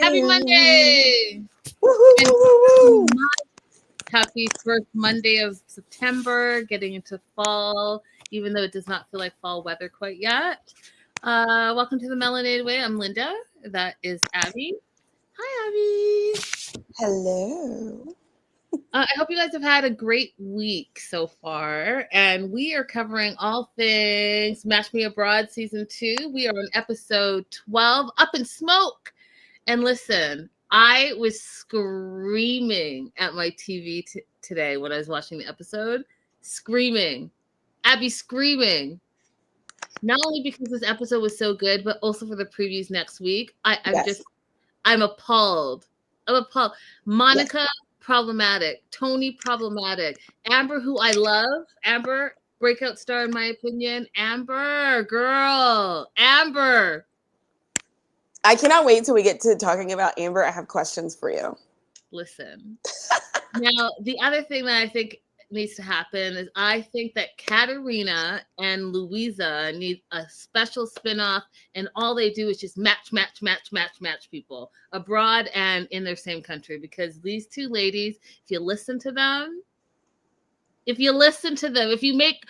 Happy Monday! Woo-hoo-hoo-hoo-hoo. Happy first Monday of September, getting into fall, even though it does not feel like fall weather quite yet. Welcome to the Melanated Way. I'm Linda. That is Abby. Hi, Abby. Hello. I hope you guys have had a great week so far, and we are covering all things Match Me Abroad Season 2. We are on episode 12, Up in Smoke. And listen, I was screaming at my TV today when I was watching the episode. Screaming. Abby screaming. Not only because this episode was so good, but also for the previews next week. I'm appalled. I'm appalled. Monica, yes. Problematic. Tony, problematic. Amber, who I love. Amber, breakout star in my opinion. Amber, girl. Amber. I cannot wait till we get to talking about Amber. I have questions for you. Listen. Now, the other thing that I think needs to happen is I think that Katerina and Louisa need a special spinoff, and all they do is just match people abroad and in their same country, because these two ladies, if you listen to them, if you make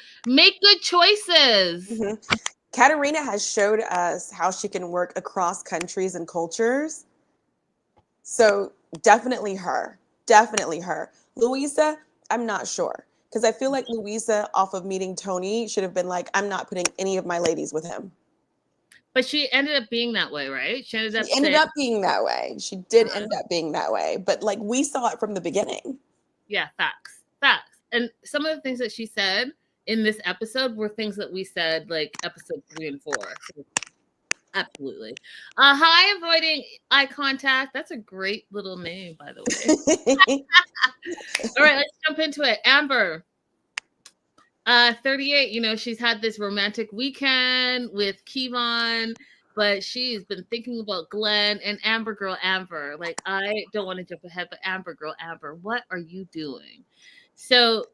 good choices. Mm-hmm. Katerina has showed us how she can work across countries and cultures. So definitely her. Louisa, I'm not sure. Because I feel like Louisa, off of meeting Tony, should have been like, I'm not putting any of my ladies with him. But she ended up being that way, right? She ended up being that way. She did end up being that way. But like, we saw it from the beginning. Yeah, facts. And some of the things that she said in this episode were things that we said like episode 3 and 4. So, absolutely. Hi, avoiding eye contact. That's a great little name, by the way. All right, let's jump into it. Amber, 38. You know, she's had this romantic weekend with Kevon, but she's been thinking about Glenn and Amber girl Amber. Like, I don't want to jump ahead, but Amber girl Amber, what are you doing? So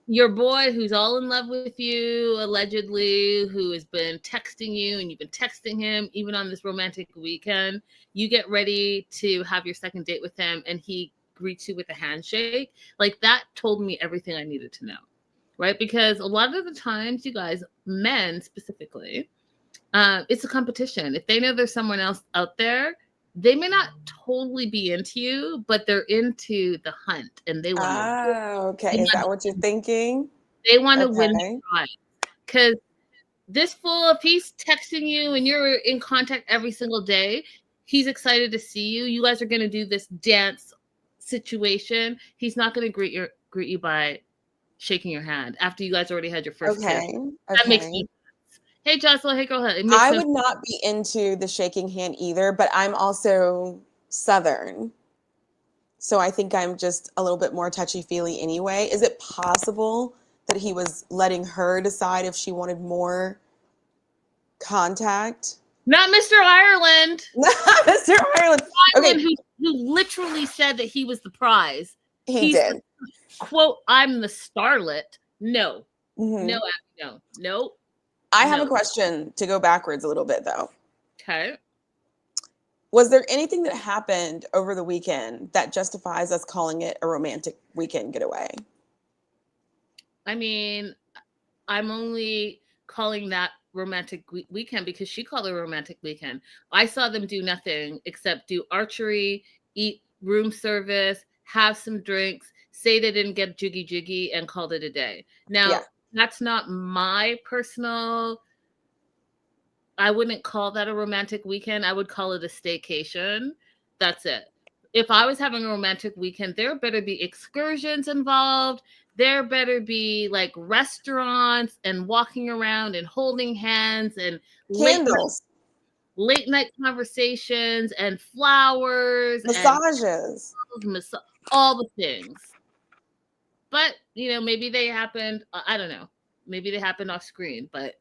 your boy who's all in love with you, allegedly, who has been texting you and you've been texting him, even on this romantic weekend, you get ready to have your second date with him and he greets you with a handshake. Like, that told me everything I needed to know, right? Because a lot of the times, you guys, men specifically, it's a competition. If they know there's someone else out there, they may not totally be into you, but they're into the hunt and they want to. Oh, okay. Is that what you're thinking? They want to win the prize. Because this fool, if he's texting you and you're in contact every single day, he's excited to see you. You guys are going to do this dance situation. He's not going to greet you by shaking your hand after you guys already had your first kiss. That makes sense. Hey, Jocelyn. Hey, girl. I would not be into the shaking hand either, but I'm also Southern. So I think I'm just a little bit more touchy-feely anyway. Is it possible that he was letting her decide if she wanted more contact? Not Mr. Ireland. Not Mr. Ireland. Okay. Who literally said that he was the prize. He did. Quote, I'm the starlet. No. Mm-hmm. No. I have a question to go backwards a little bit, though. Okay. Was there anything that happened over the weekend that justifies us calling it a romantic weekend getaway? I mean, I'm only calling that romantic weekend because she called it a romantic weekend. I saw them do nothing except do archery, eat room service, have some drinks, say they didn't get jiggy, and called it a day. Now, That's not my personal... I wouldn't call that a romantic weekend. I would call it a staycation. That's it. If I was having a romantic weekend, there better be excursions involved. There better be like restaurants and walking around and holding hands and candles, late night conversations and flowers, massages, and all the things. But, you know, maybe they happened. I don't know. Maybe they happened off screen, but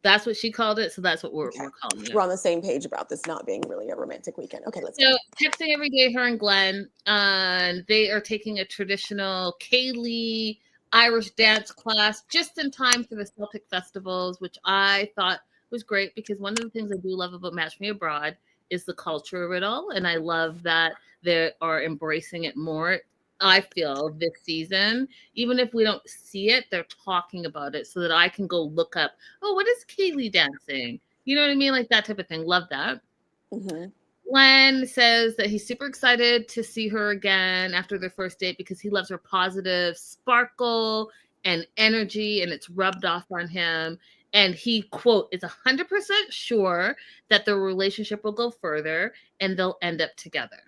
that's what she called it, so that's what we're calling it. We're on the same page about this not being really a romantic weekend. Okay, let's go. Texting every day, her and Glenn, and they are taking a traditional Kaylee Irish dance class just in time for the Celtic festivals, which I thought was great because one of the things I do love about Match Me Abroad is the culture of it all. And I love that they are embracing it more. I feel this season, even if we don't see it, they're talking about it so that I can go look up, oh, what is Kaylee dancing? You know what I mean? Like that type of thing. Love that. Mm-hmm. Glenn says that he's super excited to see her again after their first date because he loves her positive sparkle and energy, and it's rubbed off on him. And he, quote, is 100% sure that the relationship will go further and they'll end up together.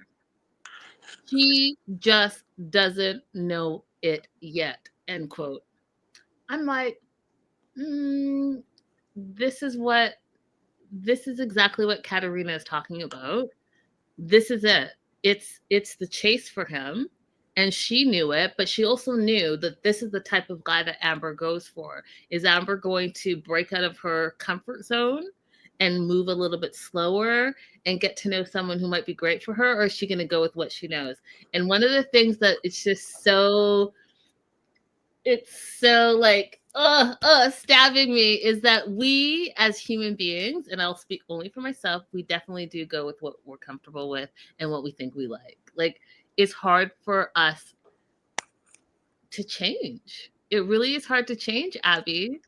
He just doesn't know it yet, end quote. I'm like, this is exactly what Katerina is talking about. This is it. It's the chase for him, and she knew it, but she also knew that this is the type of guy that Amber goes for. Is Amber going to break out of her comfort zone and move a little bit slower and get to know someone who might be great for her, or is she going to go with what she knows? And one of the things that it's so like stabbing me is that we as human beings, and I'll speak only for myself, we definitely do go with what we're comfortable with and what we think we like. Like, it's hard for us to change. It really is hard to change, Abby.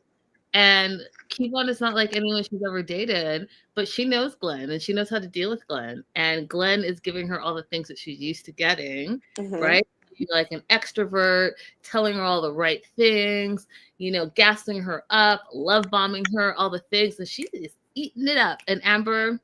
And Kevon is not like anyone she's ever dated, but she knows Glenn and she knows how to deal with Glenn. And Glenn is giving her all the things that she's used to getting, right? Like an extrovert, telling her all the right things, gassing her up, love bombing her, all the things. And she is eating it up. And Amber,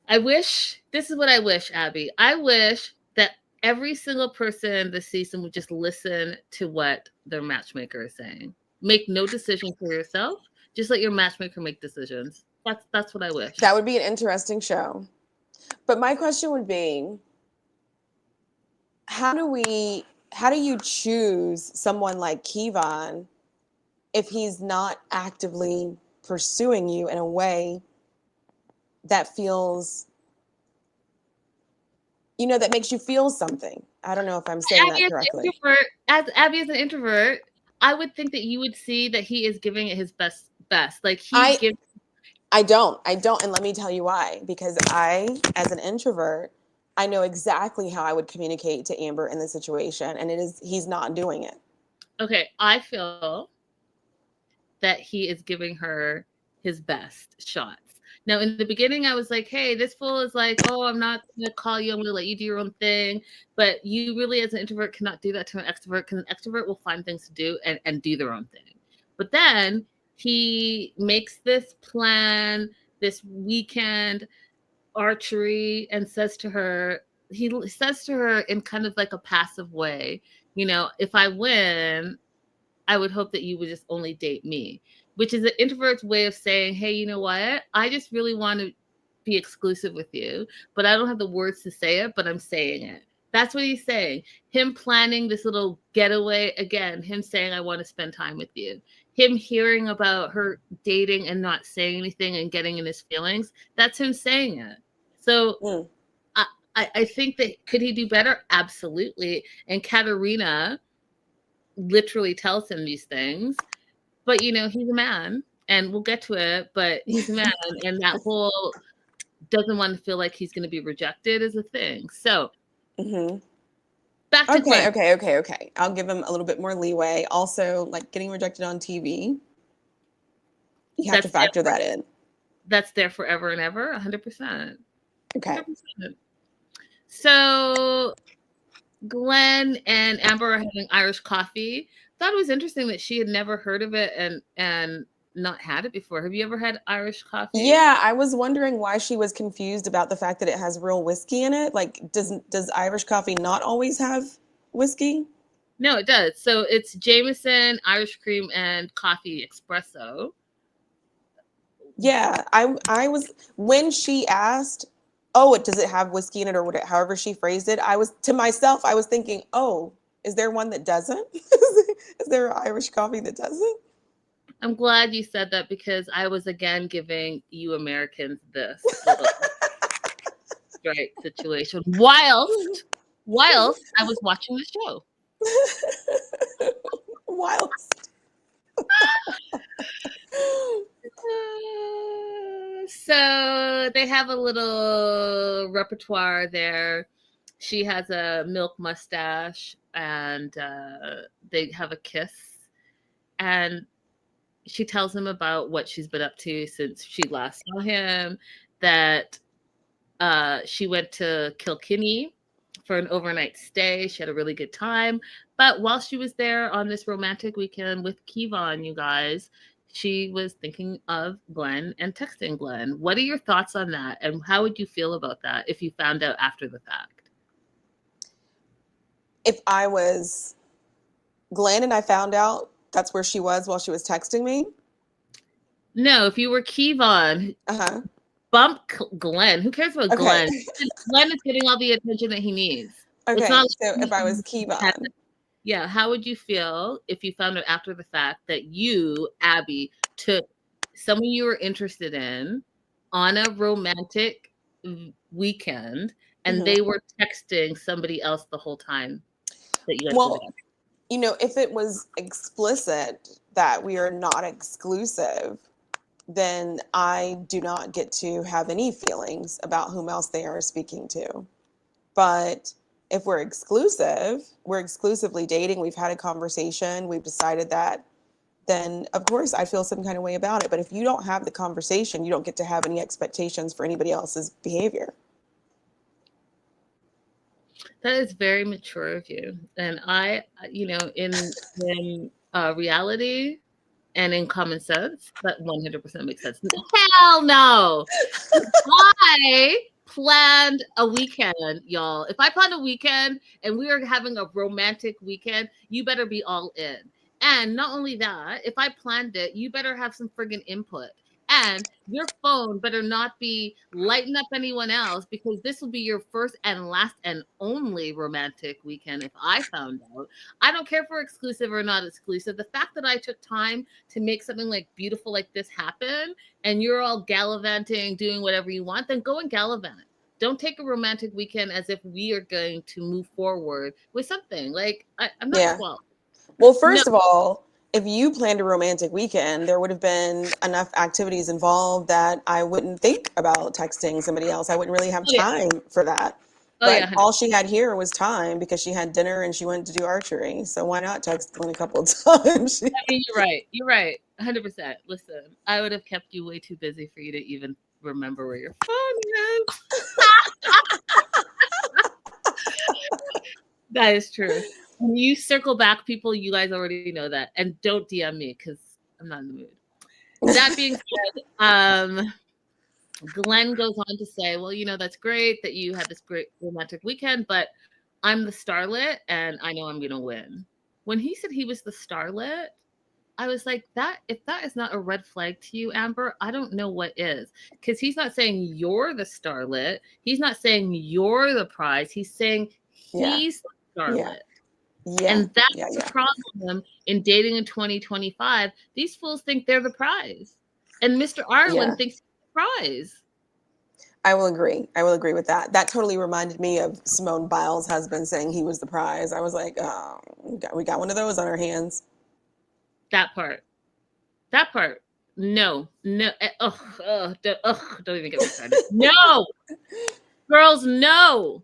this is what I wish, Abby. I wish that every single person this season would just listen to what their matchmaker is saying. Make no decision for yourself. Just let your matchmaker make decisions. That's what I wish. That would be an interesting show. But my question would be, how do you choose someone like Kevon if he's not actively pursuing you in a way that feels, that makes you feel something? I don't know if I'm saying that correctly. As Abby is an introvert, I would think that you would see that he is giving it his best. Like I don't. And let me tell you why. Because I, as an introvert, I know exactly how I would communicate to Amber in this situation. And he's not doing it. Okay. I feel that he is giving her his best shots. Now, in the beginning, I was like, hey, this fool is like, oh, I'm not going to call you. I'm going to let you do your own thing. But you really, as an introvert, cannot do that to an extrovert, because an extrovert will find things to do and do their own thing. But then he makes this plan, this weekend archery, and says to her in kind of like a passive way, if I win, I would hope that you would just only date me, which is an introvert's way of saying, hey, you know what? I just really want to be exclusive with you, but I don't have the words to say it, but I'm saying it. That's what he's saying. Him planning this little getaway, again, him saying, I want to spend time with you. Him hearing about her dating and not saying anything and getting in his feelings. That's him saying it. So I think that, could he do better? Absolutely. And Katerina literally tells him these things, but he's a man, and we'll get to it, but he's a man, and that whole doesn't want to feel like he's going to be rejected is a thing. So back to Glenn. Okay. I'll give him a little bit more leeway. Also, like getting rejected on TV, you have to factor that in. That's there forever and ever, 100%. Okay. 100%. So Glenn and Amber are having Irish coffee. Thought it was interesting that she had never heard of it and not had it before. Have you ever had Irish coffee? Yeah, I was wondering why she was confused about the fact that it has real whiskey in it. Like, does Irish coffee not always have whiskey? No, it does. So it's Jameson, Irish cream, and coffee espresso. Yeah, I was, when she asked, oh, does it have whiskey in it, or whatever, however she phrased it, I was thinking, oh, is there one that doesn't? Is there an Irish coffee that doesn't? I'm glad you said that, because I was again giving you Americans this right situation whilst I was watching the show. So they have a little repertoire there. She has a milk mustache, and they have a kiss. And she tells him about what she's been up to since she last saw him, that she went to Kilkenny for an overnight stay. She had a really good time. But while she was there on this romantic weekend with Kevon, you guys, she was thinking of Glenn and texting Glenn. What are your thoughts on that? And how would you feel about that if you found out after the fact? If I was Glenn and I found out that's where she was while she was texting me? No, if you were Kevon, bump Glenn. Who cares about Glenn? Glenn is getting all the attention that he needs. Okay, so if I was Kevon. Yeah, how would you feel if you found out after the fact that you, Abby, took someone you were interested in on a romantic weekend and they were texting somebody else the whole time that you guys were together? You know, if it was explicit that we are not exclusive, then I do not get to have any feelings about whom else they are speaking to. But if we're exclusive, we're exclusively dating, we've had a conversation, we've decided that, then of course I feel some kind of way about it. But if you don't have the conversation, you don't get to have any expectations for anybody else's behavior. That is very mature of you. And I, you know, in reality and in common sense, that 100% makes sense. Hell no. I planned a weekend, y'all. If I planned a weekend and we are having a romantic weekend, you better be all in. And not only that, if I planned it, you better have some friggin' input. And your phone better not be lighting up anyone else, because this will be your first and last and only romantic weekend if I found out. I don't care if we're exclusive or not exclusive. The fact that I took time to make something like beautiful like this happen and you're all gallivanting, doing whatever you want, then go and gallivant. Don't take a romantic weekend as if we are going to move forward with something. Like, I'm not 12. Well, first of all, if you planned a romantic weekend, there would have been enough activities involved that I wouldn't think about texting somebody else. I wouldn't really have time for that. But all she had here was time because she had dinner and she went to do archery. So why not text Glenn a couple of times? I mean, you're right. You're right. 100%. Listen, I would have kept you way too busy for you to even remember where your phone is. That is true. When you circle back, people, you guys already know that. And don't DM me because I'm not in the mood. That being said, Glenn goes on to say, well, you know, that's great that you had this great romantic weekend, but I'm the starlet and I know I'm going to win. When he said he was the starlet, I was like, if that is not a red flag to you, Amber, I don't know what is. Because he's not saying you're the starlet. He's not saying you're the prize. He's saying he's the starlet. And that's the problem in dating in 2025. These fools think they're the prize. And Mr. Ireland thinks he's the prize. I will agree. I will agree with that. That totally reminded me of Simone Biles' husband saying he was the prize. I was like, oh, we got one of those on our hands. That part. No. Don't even get me started. No. Girls, no.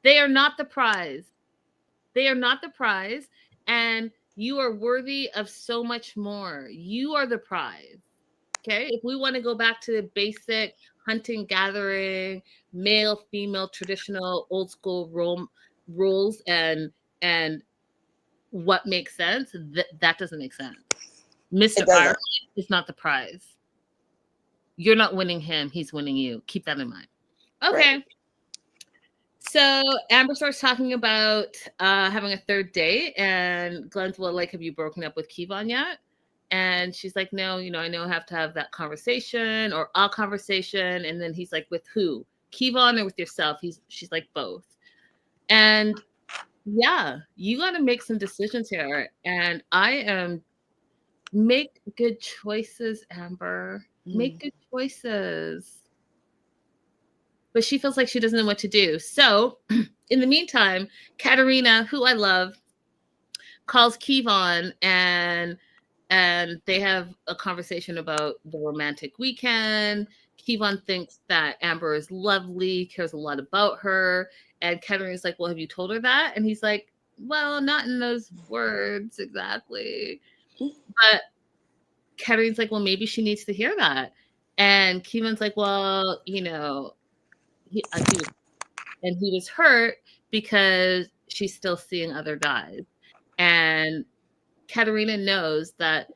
They are not the prize. They are not the prize, and you are worthy of so much more. You are the prize. Okay? If we want to go back to the basic hunting, gathering, male, female, traditional, old school rules and what makes sense, that doesn't make sense. Mr. Ireland is not the prize. You're not winning him. He's winning you. Keep that in mind. Okay. Right. So Amber starts talking about having a third date, and Glenn's, well, like, have you broken up with Kevon yet? And she's like, no, you know, I know I have to have that conversation or a conversation. And then he's like, with who? Kevon or with yourself? She's like, both. And yeah, you got to make some decisions here. And make good choices, Amber. Make good choices. But she feels like she doesn't know what to do. So in the meantime, Katerina, who I love, calls Kevon and and they have a conversation about the romantic weekend. Kevon thinks that Amber is lovely, cares a lot about her. And Katerina's like, well, have you told her that? And he's like, well, not in those words exactly. But Katerina's like, well, maybe she needs to hear that. And Kevon's like, well, you know, he was hurt because she's still seeing other guys. And Katerina knows that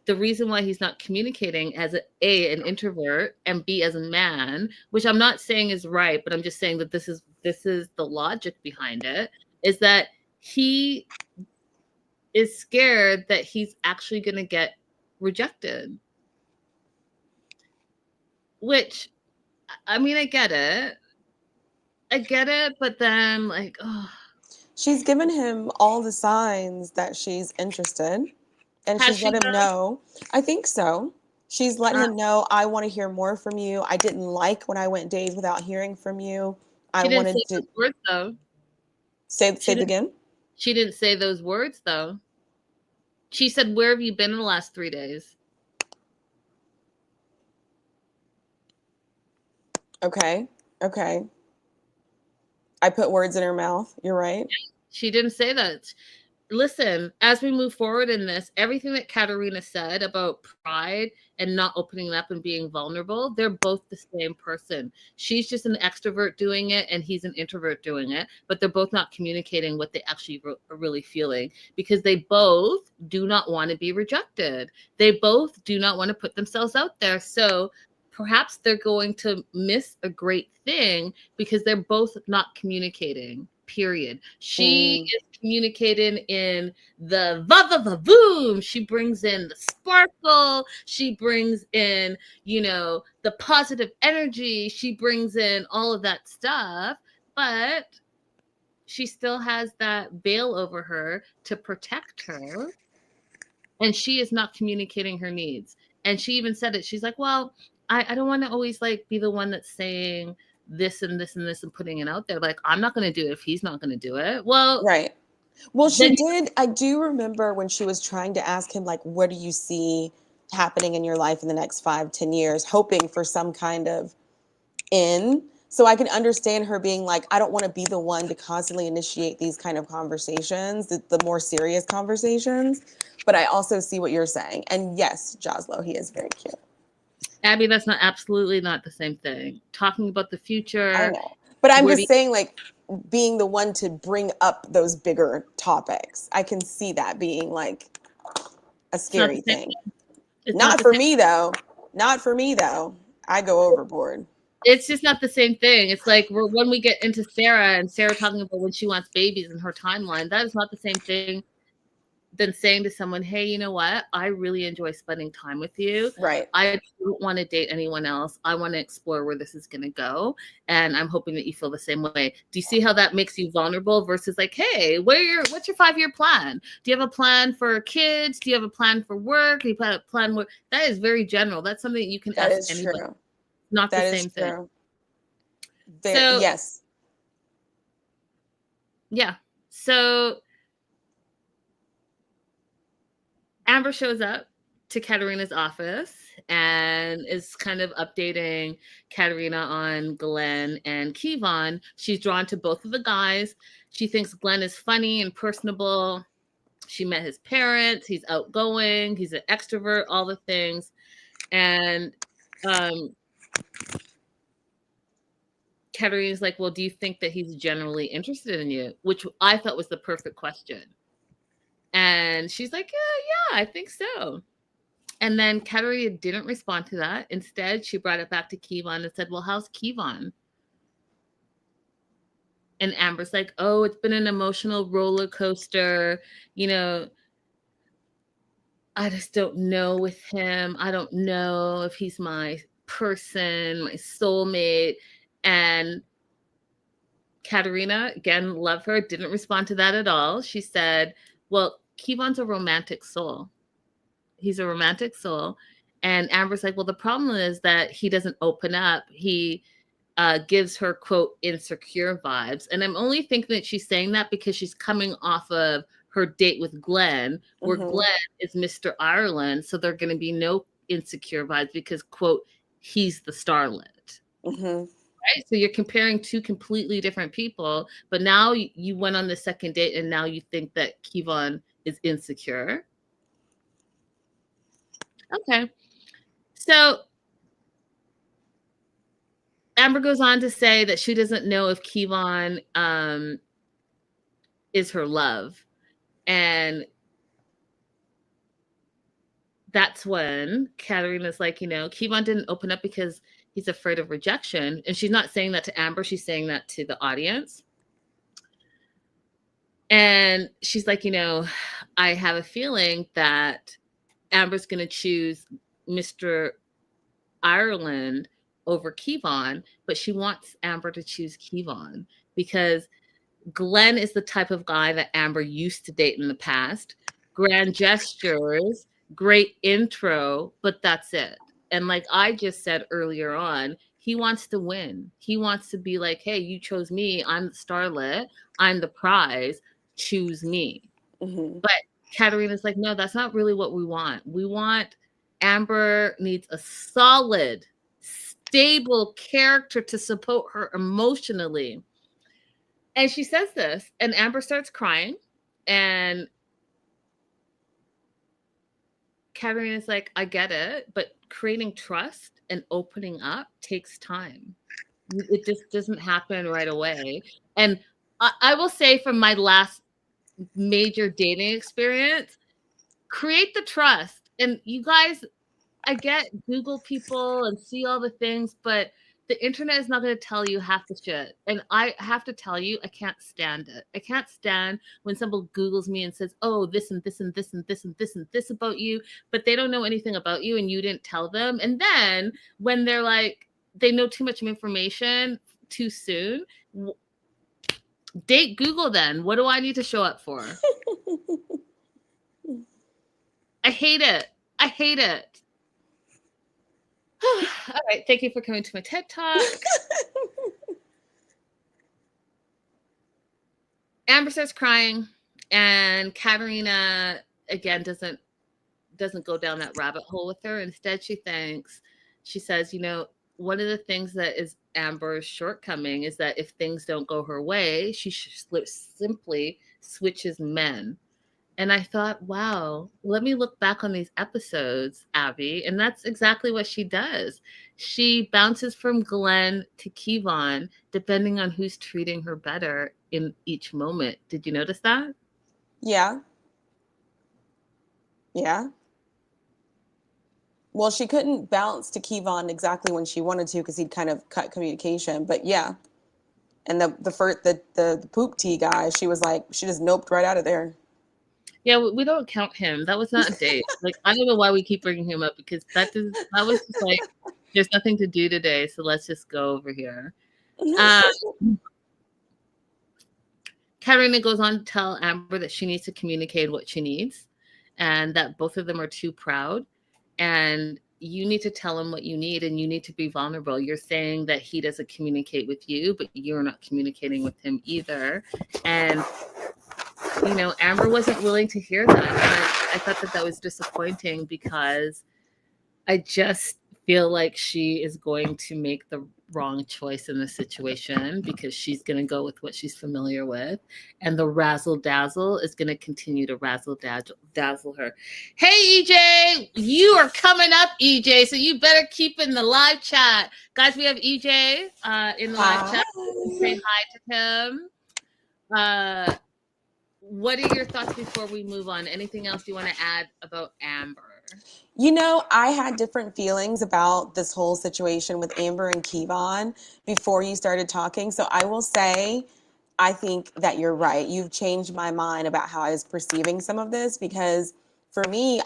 the reason why he's not communicating as an introvert, and B, as a man, which I'm not saying is right, but I'm just saying that this is the logic behind it, is that he is scared that he's actually going to get rejected. Which, I mean, I get it, but then like, oh. She's given him all the signs that she's interested, and she's let him know. I think so. She's let him know, I want to hear more from you. I didn't like when I went days without hearing from you. I wanted to. Those words, though. Say it again. She didn't say those words, though. She said, where have you been in the last 3 days? Okay. I put words in her mouth. You're right. She didn't say that. Listen, as we move forward in this, everything that Katerina said about pride and not opening up and being vulnerable, they're both the same person. She's just an extrovert doing it, and he's an introvert doing it, but they're both not communicating what they actually are really feeling, because they both do not want to be rejected. They both do not want to put themselves out there. So perhaps they're going to miss a great thing because they're both not communicating. Period. She is communicating in the va-va-va-voom. She brings in the sparkle. She brings in, the positive energy. She brings in all of that stuff, but she still has that veil over her to protect her, and she is not communicating her needs. And she even said it. She's like, well, I don't want to always like be the one that's saying this and this and this and putting it out there. Like, I'm not going to do it if he's not going to do it. Well, right. Well, she did. I do remember when she was trying to ask him, like, what do you see happening in your life in the next 5-10 years, hoping for some kind of in. So I can understand her being like, I don't want to be the one to constantly initiate these kind of conversations, the more serious conversations. But I also see what you're saying. And yes, Joslo, he is very cute. Abby, that's absolutely not the same thing. Talking about the future. I know. But I'm just saying, like, being the one to bring up those bigger topics. I can see that being like a scary thing. Not for me, though. Not for me, though. I go overboard. It's just not the same thing. It's like when we get into Sarah and Sarah talking about when she wants babies and her timeline, that is not the same thing than saying to someone, hey, you know what? I really enjoy spending time with you. Right. I don't want to date anyone else. I want to explore where this is going to go. And I'm hoping that you feel the same way. Do you see how that makes you vulnerable versus like, hey, what's your 5-year plan? Do you have a plan for kids? Do you have a plan for work? Do you have a plan? That is very general. That's something that you can ask anybody. True. Not the same thing. So, yes. Yeah. So Amber shows up to Katerina's office and is kind of updating Katerina on Glenn and Kevon. She's drawn to both of the guys. She thinks Glenn is funny and personable. She met his parents. He's outgoing. He's an extrovert, all the things. And Katerina's like, well, do you think that he's generally interested in you? Which I thought was the perfect question. And she's like, yeah, I think so. And then Katerina didn't respond to that. Instead, she brought it back to Kevon and said, well, how's Kevon? And Amber's like, oh, it's been an emotional roller coaster. I just don't know with him. I don't know if he's my person, my soulmate. And Katerina, again, love her, didn't respond to that at all. She said, well, Kevon's a romantic soul. He's a romantic soul. And Amber's like, well, the problem is that he doesn't open up. He gives her, quote, insecure vibes. And I'm only thinking that she's saying that because she's coming off of her date with Glenn, where Mm-hmm. Glenn is Mr. Ireland. So there are going to be no insecure vibes because, quote, he's the starlet. Mm-hmm. Right? So you're comparing two completely different people, but now you went on the second date and now you think that Kevon is insecure. Okay. So Amber goes on to say that she doesn't know if Kevon is her love. And that's when Katerina's like, Kevon didn't open up because he's afraid of rejection. And she's not saying that to Amber. She's saying that to the audience. And she's like, I have a feeling that Amber's going to choose Mr. Ireland over Kevon, but she wants Amber to choose Kevon because Glenn is the type of guy that Amber used to date in the past. Grand gestures, great intro, but that's it. And like I just said earlier on, he wants to win. He wants to be like, hey, you chose me. I'm the starlet. I'm the prize. Choose me. Mm-hmm. But Katerina's like, no, that's not really what we want. We want Amber needs a solid, stable character to support her emotionally. And she says this, and Amber starts crying. And Katerina's like, I get it, but creating trust and opening up takes time. It just doesn't happen right away. And I will say from my last major dating experience, create the trust. And you guys, I get Google people and see all the things, but the internet is not going to tell you half the shit. And I have to tell you, I can't stand it. I can't stand when someone Googles me and says, oh, this and this and this and this and this and this about you, but they don't know anything about you and you didn't tell them. And then when they're like, they know too much information too soon, date Google then. What do I need to show up for? I hate it. I hate it. All right. Thank you for coming to my TED Talk. Amber starts crying, and Katerina again doesn't go down that rabbit hole with her. Instead, she says, one of the things that is Amber's shortcoming is that if things don't go her way, she simply switches men. And I thought, wow, let me look back on these episodes, Abby. And that's exactly what she does. She bounces from Glenn to Kevon, depending on who's treating her better in each moment. Did you notice that? Yeah. Yeah. Well, she couldn't bounce to Kevon exactly when she wanted to because he'd kind of cut communication. But yeah. And the poop tea guy, she was like, she just noped right out of there. Yeah, we don't count him. That was not a date. Like, I don't know why we keep bringing him up because that was just like, there's nothing to do today, so let's just go over here. Katerina goes on to tell Amber that she needs to communicate what she needs and that both of them are too proud. And you need to tell him what you need and you need to be vulnerable. You're saying that he doesn't communicate with you, but you're not communicating with him either. And Amber wasn't willing to hear that. And I thought that was disappointing because I just feel like she is going to make the wrong choice in this situation because she's going to go with what she's familiar with. And the razzle dazzle is going to continue to razzle dazzle her. Hey, EJ, you are coming up, EJ. So you better keep in the live chat. Guys, we have EJ in the live chat. Say hi to him. What are your thoughts before we move on? Anything else you want to add about Amber? I had different feelings about this whole situation with Amber and Kevon before you started talking. So I will say, I think that you're right. You've changed my mind about how I was perceiving some of this because for me,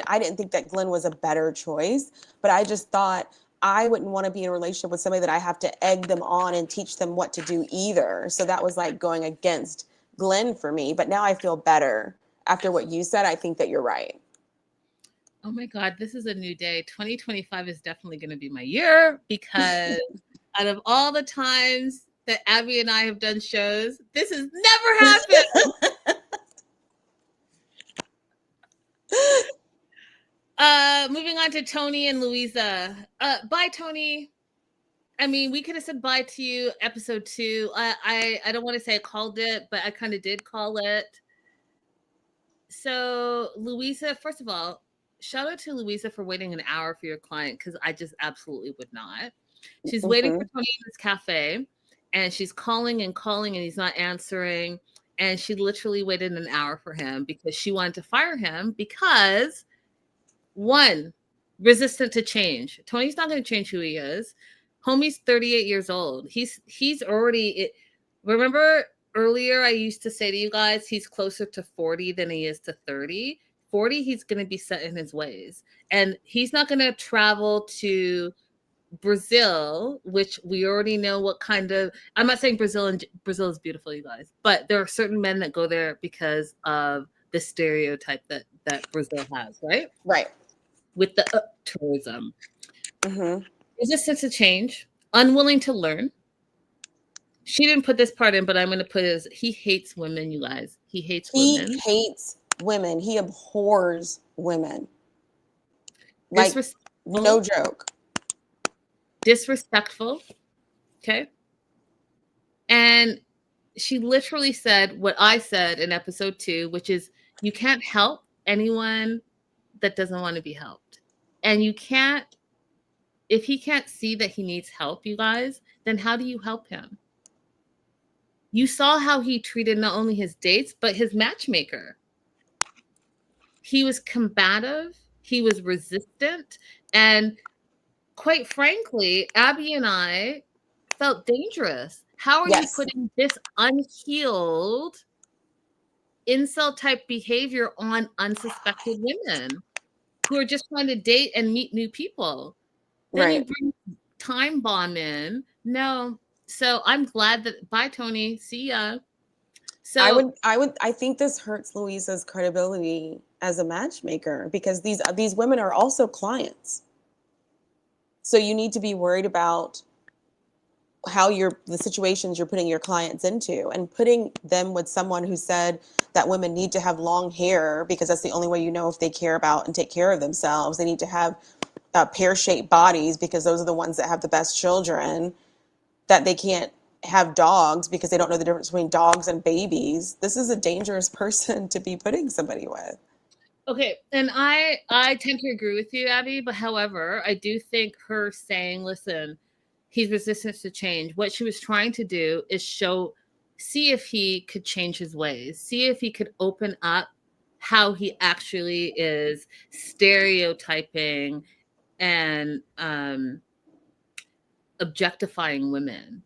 I didn't think that Glenn was a better choice, but I just thought I wouldn't want to be in a relationship with somebody that I have to egg them on and teach them what to do either. So that was like going against Glenn for me. But now I feel better after what you said. I think that you're right. Oh my God, this is a new day. 2025 is definitely going to be my year because out of all the times that Abby and I have done shows, this has never happened. Moving on to Tony and Louisa. Bye, Tony. I mean, we could have said bye to you episode 2. I don't want to say I called it, but I kind of did call it. So, Louisa, first of all, shout out to Louisa for waiting an hour for your client, because I just absolutely would not. She's waiting for Tony in this cafe, and she's calling and calling, and he's not answering. And she literally waited an hour for him because she wanted to fire him because, one, resistant to change. Tony's not going to change who he is. Homie's 38 years old. He's already. Remember earlier I used to say to you guys, he's closer to 40 than he is to 30. 40, he's going to be set in his ways, and he's not going to travel to Brazil, which we already know what kind of. I'm not saying Brazil is beautiful, you guys, but there are certain men that go there because of the stereotype that Brazil has, right? Right. With the tourism. Resistance to change, unwilling to learn. She didn't put this part in, but I'm going to put it as he hates women, you guys. He hates women. He hates women. He abhors women. Like, no joke. Disrespectful. Okay. And she literally said what I said in episode 2, which is you can't help anyone that doesn't want to be helped. And you can't, if he can't see that he needs help, you guys, then how do you help him? You saw how he treated not only his dates, but his matchmaker. He was combative. He was resistant. And quite frankly, Abby and I felt dangerous. How are you putting this unhealed incel type behavior on unsuspected women who are just trying to date and meet new people? Then you bring Time Bomb in. No. So I'm glad that, bye, Tony. See ya. So I think this hurts Louisa's credibility as a matchmaker, because these women are also clients. So you need to be worried about how the situations you're putting your clients into, and putting them with someone who said that women need to have long hair because that's the only way you know if they care about and take care of themselves. They need to have pear-shaped bodies because those are the ones that have the best children, that they can't have dogs because they don't know the difference between dogs and babies. This is a dangerous person to be putting somebody with. Okay, and I tend to agree with you, Abby, but however, I do think her saying, listen, he's resistant to change, what she was trying to do is see if he could change his ways, see if he could open up how he actually is stereotyping and objectifying women.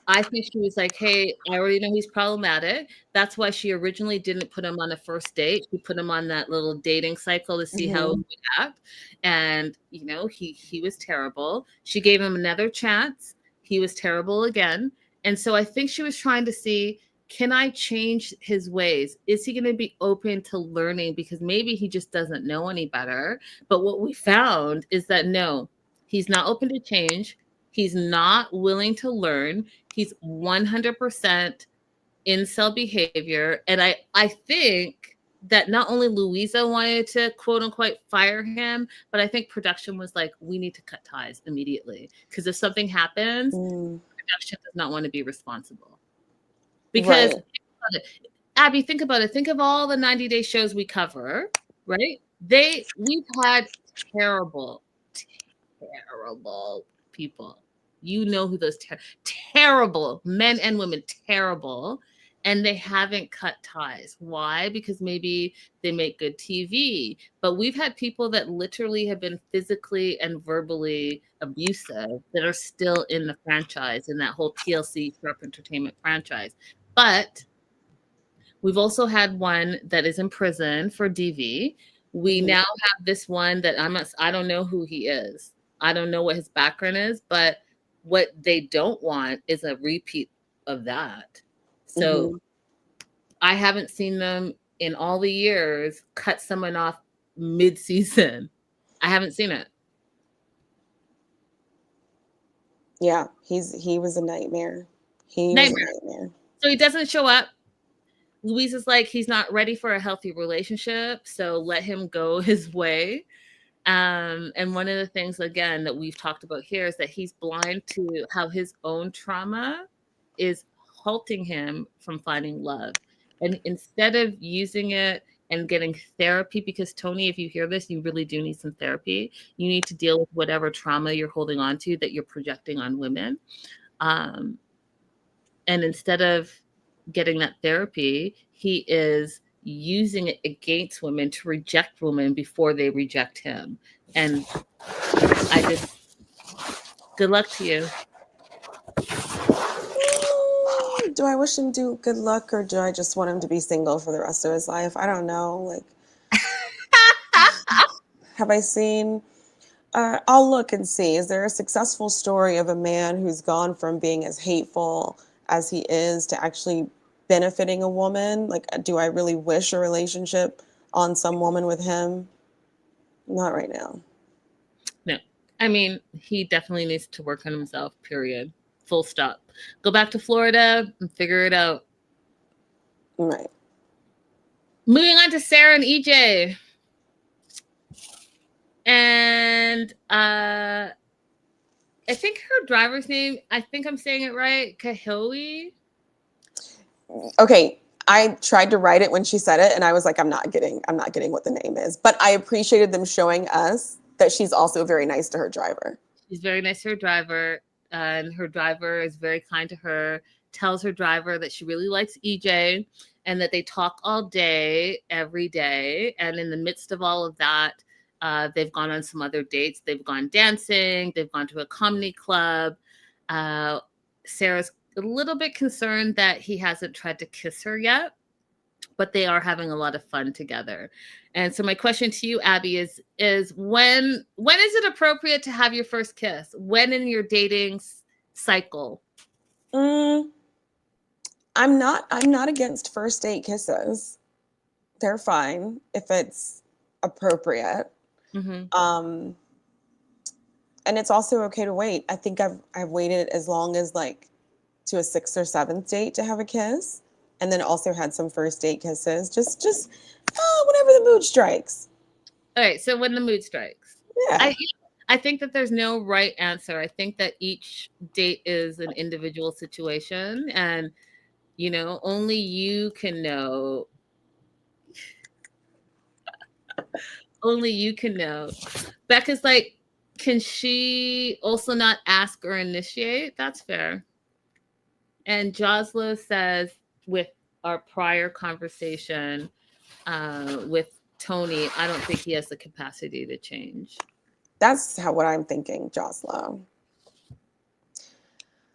I think she was like, hey, I already know he's problematic. That's why she originally didn't put him on a first date. She put him on that little dating cycle to see how he would act. And, you know, he was terrible. She gave him another chance. He was terrible again. And so I think she was trying to see, can I change his ways? Is he going to be open to learning? Because maybe he just doesn't know any better. But what we found is that no, he's not open to change. He's not willing to learn. He's 100% incel behavior. And I think that not only Louisa wanted to quote unquote fire him, but I think production was like, we need to cut ties immediately. Because if something happens, production does not want to be responsible. Because Abby, think about it. Think of all the 90-day shows we cover, right? We've had terrible people. You know who those terrible men and women, terrible, and they haven't cut ties. Why? Because maybe they make good TV. But we've had people that literally have been physically and verbally abusive that are still in the franchise, in that whole TLC Sharp Entertainment franchise. But we've also had one that is in prison for DV. We now have this one that I don't know who he is. I don't know what his background is, but what they don't want is a repeat of that. So I haven't seen them in all the years cut someone off mid-season. I haven't seen it. Yeah, he was a nightmare. He was a nightmare. So he doesn't show up. Louise is like, he's not ready for a healthy relationship, so let him go his way. And one of the things, again, that we've talked about here is that he's blind to how his own trauma is halting him from finding love. And instead of using it and getting therapy, because Tony, if you hear this, you really do need some therapy. You need to deal with whatever trauma you're holding on to that you're projecting on women. And instead of getting that therapy, he is using it against women to reject women before they reject him. And I just, good luck to you. Do I wish him good luck, or do I just want him to be single for the rest of his life? I don't know. Like, have I seen? I'll look and see. Is there a successful story of a man who's gone from being as hateful as he is to actually benefiting a woman? Like, do I really wish a relationship on some woman with him? Not right now. No. I mean, he definitely needs to work on himself, period. Full stop. Go back to Florida and figure it out. Right. Moving on to Sarah and EJ. And I think her driver's name, I think I'm saying it right, Kahoe. Okay, I tried to write it when she said it, and I was like, I'm not getting what the name is. But I appreciated them showing us that she's also very nice to her driver. She's very nice to her driver, and her driver is very kind to her, tells her driver that she really likes EJ and that they talk all day, every day. And in the midst of all of that, they've gone on some other dates. They've gone dancing. They've gone to a comedy club. Sarah's a little bit concerned that he hasn't tried to kiss her yet, but they are having a lot of fun together. And so my question to you, Abby, is when is it appropriate to have your first kiss? When in your dating cycle? I'm not against first date kisses. They're fine if it's appropriate. Mm-hmm. And it's also okay to wait. I think I've waited as long as like to a 6th or 7th date to have a kiss, and then also had some first date kisses. Just whenever the mood strikes. All right. So when the mood strikes, yeah. I think that there's no right answer. I think that each date is an individual situation, and only you can know. Only you can know. Becca's like, can she also not ask or initiate? That's fair. And Joslo says, with our prior conversation with Tony, I don't think he has the capacity to change. That's what I'm thinking, Joslo.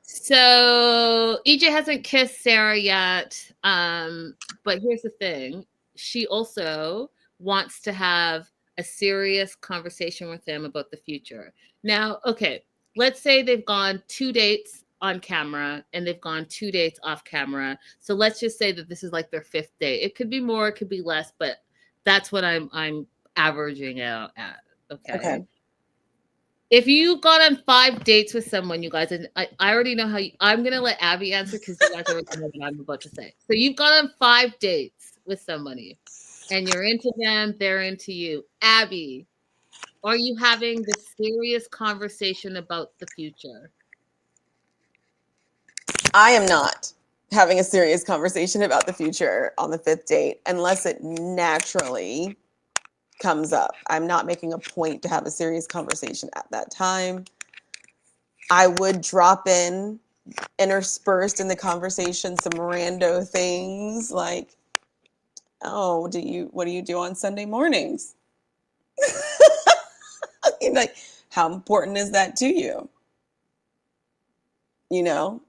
So EJ hasn't kissed Sarah yet, but here's the thing. She also wants to have a serious conversation with him about the future. Now, okay, let's say they've gone 2 dates on camera and they've gone 2 dates off camera. So let's just say that this is like their 5th date. It could be more, it could be less, but that's what I'm averaging out at. Okay. If you got on 5 dates with someone, you guys, and I already know how I'm going to let Abby answer because you guys already know what I'm about to say. So you've gone on 5 dates with somebody and you're into them, they're into you. Abby, are you having the serious conversation about the future? I am not having a serious conversation about the future on the 5th date unless it naturally comes up. I'm not making a point to have a serious conversation at that time. I would drop in, interspersed in the conversation, some rando things like, oh, what do you do on Sunday mornings? Like, how important is that to you?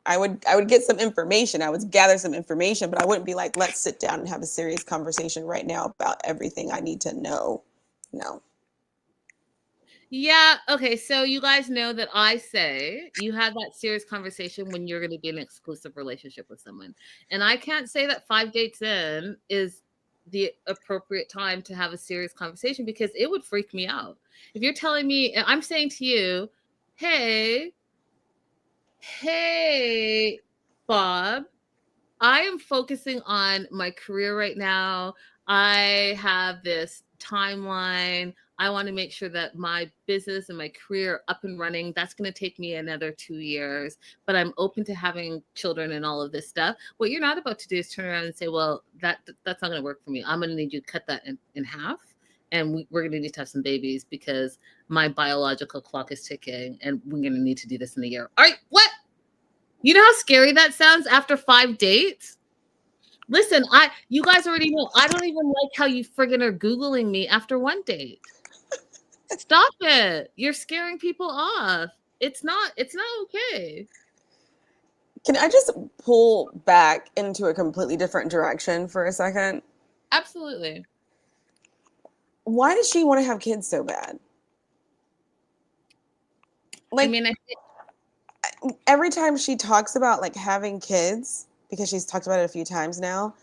I would get some information. I would gather some information, but I wouldn't be like, let's sit down and have a serious conversation right now about everything I need to know. No. Yeah. Okay. So you guys know that I say you have that serious conversation when you're going to be in an exclusive relationship with someone. And I can't say that 5 dates in is the appropriate time to have a serious conversation because it would freak me out. If you're telling me, I'm saying to you, hey, Bob, I am focusing on my career right now. I have this timeline. I want to make sure that my business and my career are up and running. That's going to take me another 2 years, but I'm open to having children and all of this stuff. What you're not about to do is turn around and say, well, that's not going to work for me. I'm going to need you to cut that in half. And we're going to need to have some babies because my biological clock is ticking and we're going to need to do this in a year. All right, what? You know how scary that sounds after 5 dates? Listen, you guys already know I don't even like how you friggin' are Googling me after 1 date. Stop it. You're scaring people off. It's not okay. Can I just pull back into a completely different direction for a second? Absolutely. Why does she want to have kids so bad? I Like, mean, every time she talks about like having kids, because she's talked about it a few times now,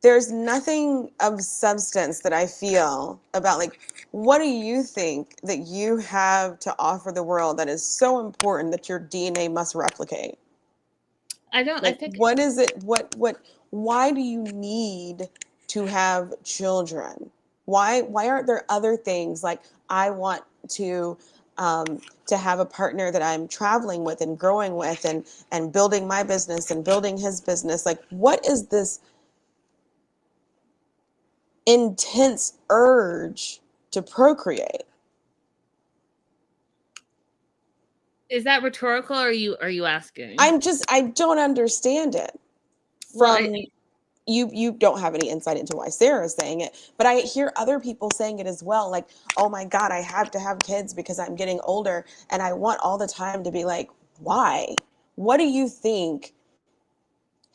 there's nothing of substance that I feel about like, what do you think that you have to offer the world that is so important that your DNA must replicate? I don't I Like, think what is it? Why do you need to have children? Why aren't there other things like I want to have a partner that I'm traveling with and growing with and building my business and building his business? Like, what is this intense urge to procreate? is that rhetorical or are you asking? I don't understand it. Well, From you don't have any insight into why Sarah's saying it, but I hear other people saying it as well. Like, oh my God, I have to have kids because I'm getting older and I want all the time to be like, why? What do you think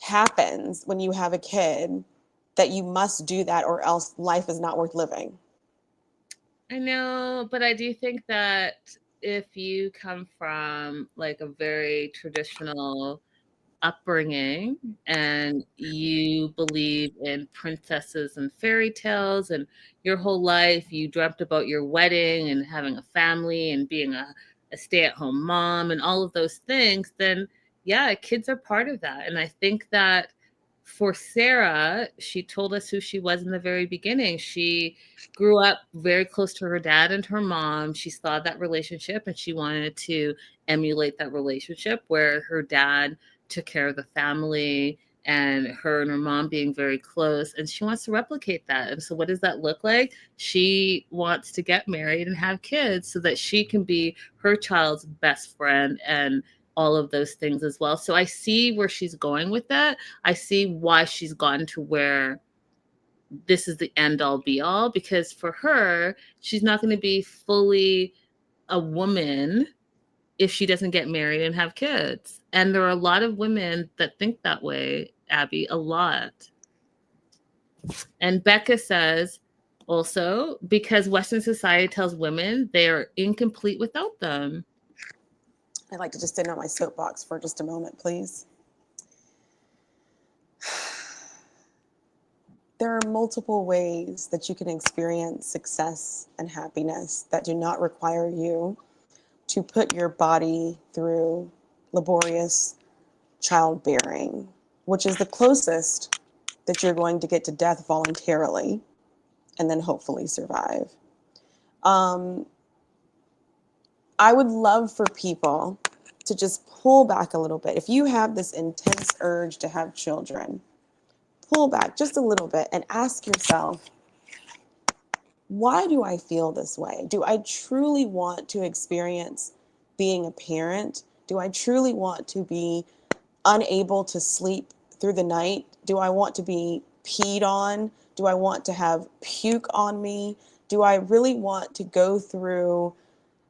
happens when you have a kid that you must do that or else life is not worth living? I know, but I do think that if you come from like a very traditional upbringing and you believe in princesses and fairy tales and your whole life you dreamt about your wedding and having a family and being a stay-at-home mom and all of those things, then yeah, kids are part of that. And I think that for Sarah, she told us who she was in the very beginning. She grew up very close to her dad and her mom. She saw that relationship and she wanted to emulate that relationship where her dad took care of the family and her and her mom being very close, and she wants to replicate that. And so what does that look like? She wants to get married and have kids so that she can be her child's best friend and all of those things as well. So I see where she's going with that. I see why she's gotten to where this is the end all be all, because for her, she's not going to be fully a woman if she doesn't get married and have kids. And there are a lot of women that think that way, Abby, a lot. And Becca says also, because Western society tells women they are incomplete without them. I'd like to just stand on my soapbox for just a moment, please. There are multiple ways that you can experience success and happiness that do not require you to put your body through laborious childbearing, which is the closest that you're going to get to death voluntarily and then hopefully survive. I would love for people to just pull back a little bit. If you have this intense urge to have children, pull back just a little bit and ask yourself, why do I feel this way? Do I truly want to experience being a parent? Do I truly want to be unable to sleep through the night? Do I want to be peed on? Do I want to have puke on me? Do I really want to go through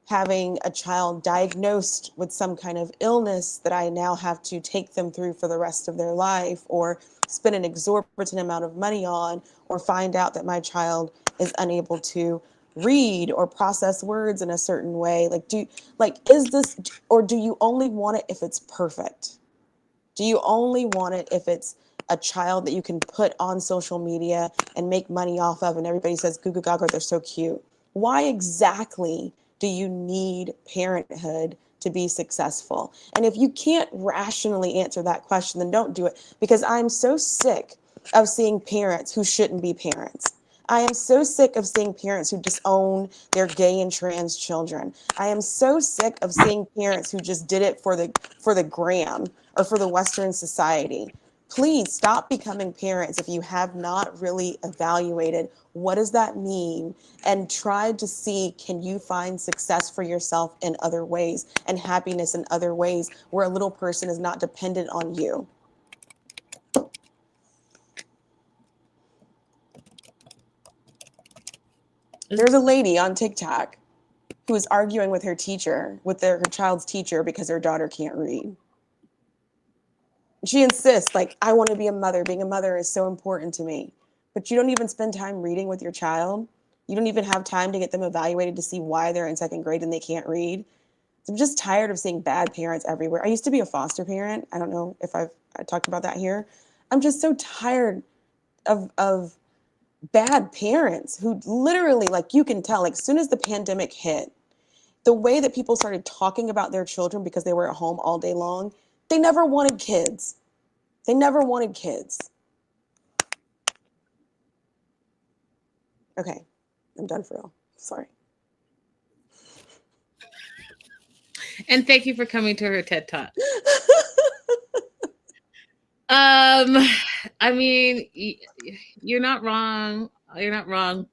having a child diagnosed with some kind of illness that I now have to take them through for the rest of their life, or spend an exorbitant amount of money on, or find out that my child is unable to read or process words in a certain way? Is this, or do you only want it if it's perfect? Do you only want it if it's a child that you can put on social media and make money off of and everybody says goo goo gaga, they're so cute? Why exactly do you need parenthood to be successful? And if you can't rationally answer that question, then don't do it, because I'm so sick of seeing parents who shouldn't be parents. I am so sick of seeing parents who disown their gay and trans children. I am so sick of seeing parents who just did it for the gram or for the Western society. Please stop becoming parents if you have not really evaluated what does that mean, and try to see, can you find success for yourself in other ways and happiness in other ways where a little person is not dependent on you. There's a lady on TikTok who is arguing with her teacher, with her child's teacher, because her daughter can't read. She insists, like, I want to be a mother. Being a mother is so important to me. But you don't even spend time reading with your child. You don't even have time to get them evaluated to see why they're in second grade and they can't read. So I'm just tired of seeing bad parents everywhere. I used to be a foster parent. I don't know if I talked about that here. I'm just so tired of bad parents who literally, like, you can tell, like, as soon as the pandemic hit, the way that people started talking about their children because they were at home all day long, they never wanted kids. They never wanted kids. Okay, I'm done for real. Sorry. And thank you for coming to her TED Talk. I mean, you're not wrong. You're not wrong.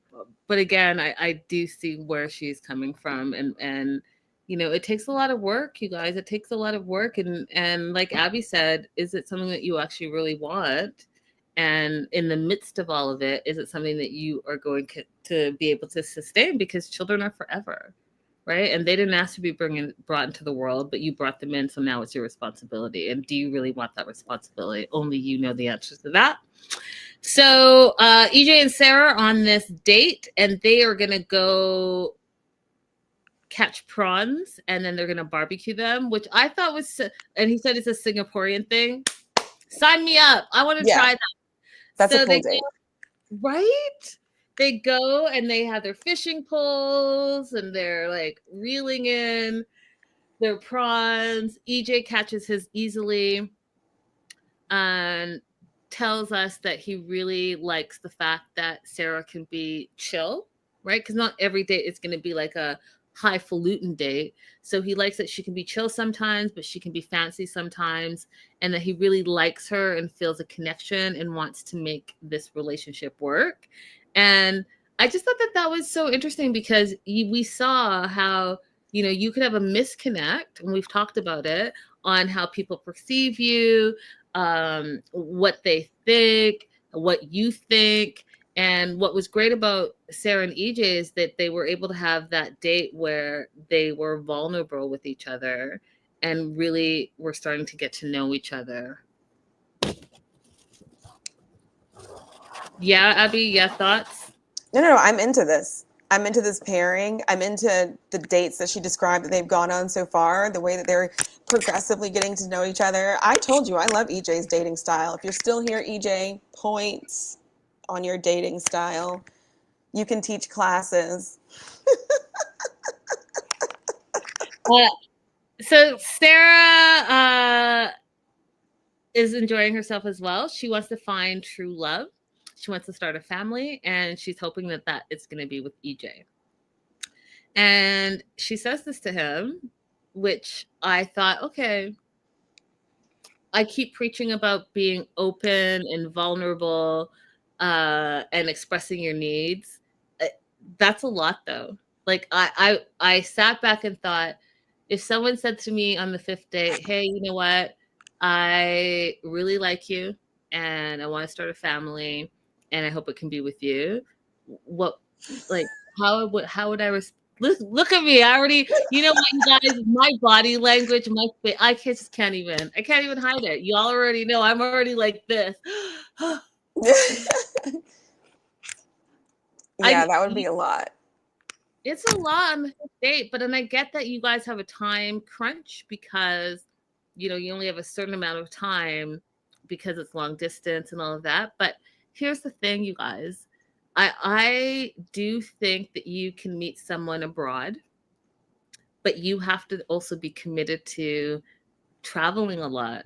But again, I do see where she's coming from, and you know, it takes a lot of work, you guys. It takes a lot of work, and like Abby said, is it something that you actually really want? And in the midst of all of it, is it something that you are going to be able to sustain? Because children are forever, right? And they didn't ask to be brought into the world, but you brought them in, so now it's your responsibility. And do you really want that responsibility? Only you know the answers to that. So EJ and Sarah are on this date, and they are gonna go catch prawns, and then they're gonna barbecue them, which I thought was, and he said it's a Singaporean thing. Sign me up. I want to try that. That's so a cool date. Right? They go and they have their fishing poles and they're like reeling in their prawns. EJ catches his easily and tells us that he really likes the fact that Sarah can be chill, right? Because not every date is going to be like a highfalutin date. So he likes that she can be chill sometimes, but she can be fancy sometimes, and that he really likes her and feels a connection and wants to make this relationship work. And I just thought that that was so interesting because we saw how, you know, you could have a misconnect, and we've talked about it, on how people perceive you, what they think, what you think. And what was great about Sarah and EJ is that they were able to have that date where they were vulnerable with each other and really were starting to get to know each other. Yeah, Abby, yeah, thoughts? No, I'm into this. I'm into this pairing. I'm into the dates that she described that they've gone on so far, the way that they're progressively getting to know each other. I told you, I love EJ's dating style. If you're still here, EJ, points on your dating style. You can teach classes. So Sarah is enjoying herself as well. She wants to find true love. She wants to start a family, and she's hoping that that is going to be with EJ. And she says this to him, which I thought, okay, I keep preaching about being open and vulnerable and expressing your needs. That's a lot, though. Like I sat back and thought, if someone said to me on the fifth date, "Hey, you know what? I really like you, and I want to start a family, and I hope it can be with you." What, like, how would I respond? Look at me. I already, you know what, you guys, my body language, I just can't even hide it. You all already know I'm already like this. Yeah, that would be a lot. It's a lot on the fifth date, but then I get that you guys have a time crunch because, you know, you only have a certain amount of time because it's long distance and all of that. But here's the thing, you guys. I do think that you can meet someone abroad but you have to also be committed to traveling a lot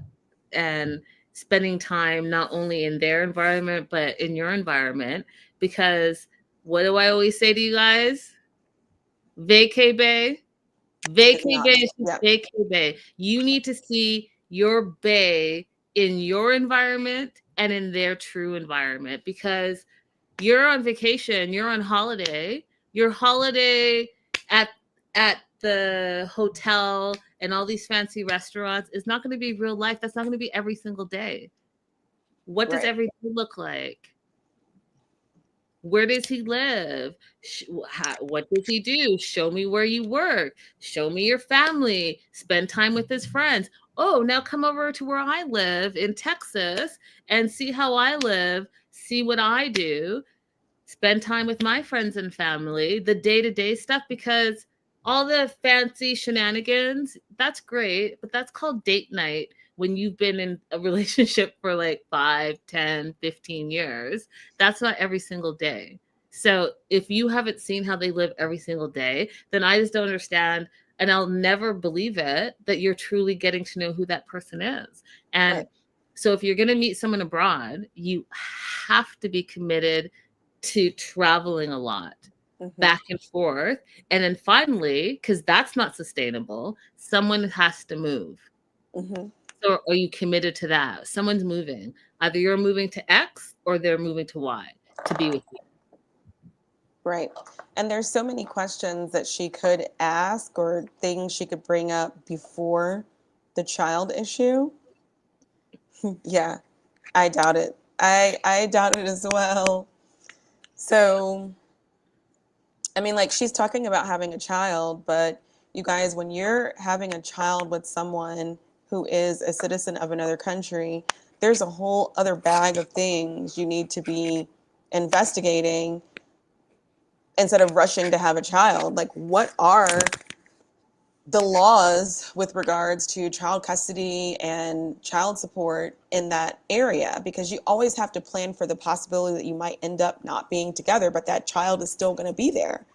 and spending time not only in their environment but in your environment, because what do I always say to you guys? Vacay bay. It's Vacay not. bay is just Yep. vacay bay. You need to see your bay in your environment and in their true environment, because you're on vacation, you're on holiday, your holiday at the hotel and all these fancy restaurants is not going to be real life. That's not going to be every single day. What does Right. every day look like? Where does he live? What does he do? Show me where you work. Show me your family. Spend time with his friends. Oh, now come over to where I live in Texas and see how I live. See what I do. Spend time with my friends and family, the day-to-day stuff, because all the fancy shenanigans, that's great, but that's called date night when you've been in a relationship for like 5, 10, 15 years. That's not every single day. So if you haven't seen how they live every single day, then I just don't understand, and I'll never believe it, that you're truly getting to know who that person is. And Right. so if you're going to meet someone abroad, you have to be committed to traveling a lot, Mm-hmm. back and forth. And then finally, because that's not sustainable, someone has to move. Mm-hmm. So are you committed to that? Someone's moving. Either you're moving to X or they're moving to Y to be with you. Right. And there's so many questions that she could ask or things she could bring up before the child issue. Yeah, I doubt it. I doubt it as well. So, I mean, like she's talking about having a child, but you guys, when you're having a child with someone who is a citizen of another country, there's a whole other bag of things you need to be investigating instead of rushing to have a child. Like, what are the laws with regards to child custody and child support in that area? Because you always have to plan for the possibility that you might end up not being together, but that child is still going to be there.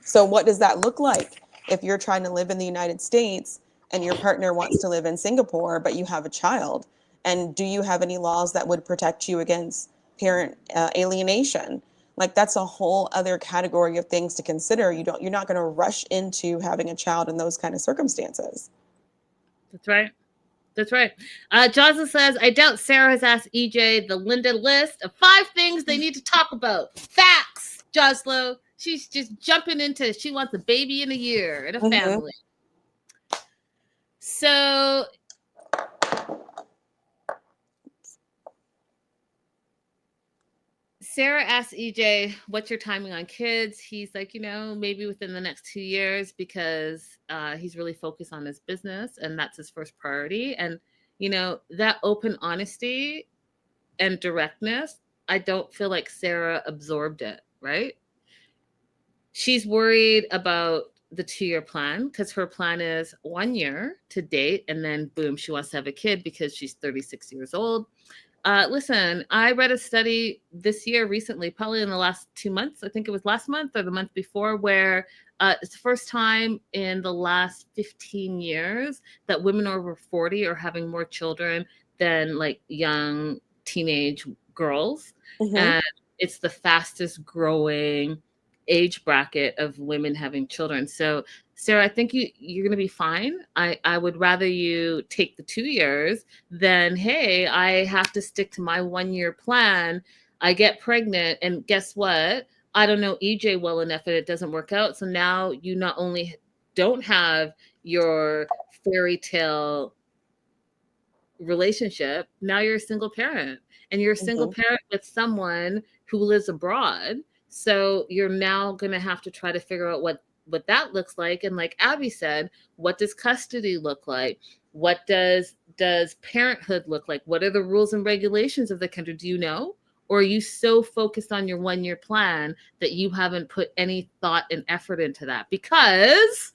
So what does that look like if you're trying to live in the United States and your partner wants to live in Singapore, but you have a child? And do you have any laws that would protect you against parent alienation? Like, that's a whole other category of things to consider. You're not going to rush into having a child in those kind of circumstances. That's right. That's right. Jocelyn says, I doubt Sarah has asked EJ the Linda list of 5 things they need to talk about. Facts, Jocelyn. She's just jumping into, she wants a baby in a year and a Mm-hmm. family. So Sarah asked EJ, what's your timing on kids? He's like, maybe within the next 2 years, because he's really focused on his business and that's his first priority. And, that open honesty and directness, I don't feel like Sarah absorbed it, right? She's worried about the 2-year plan, because her plan is 1 year to date and then boom, she wants to have a kid because she's 36 years old. Listen, I read a study this year recently, probably in the last 2 months. I think it was last month or the month before, where it's the first time in the last 15 years that women over 40 are having more children than like young teenage girls. Mm-hmm. And it's the fastest growing age bracket of women having children. So Sarah, I think you're gonna be fine. I would rather you take the 2 years than, hey, I have to stick to my 1-year plan. I get pregnant, and guess what? I don't know EJ well enough and it doesn't work out. So now you not only don't have your fairy tale relationship, now you're a single parent, and you're a single Mm-hmm. parent with someone who lives abroad. So you're now going to have to try to figure out what that looks like. And like Abby said, what does custody look like? What does parenthood look like? What are the rules and regulations of the country? Do you know? Or are you so focused on your 1-year plan that you haven't put any thought and effort into that? Because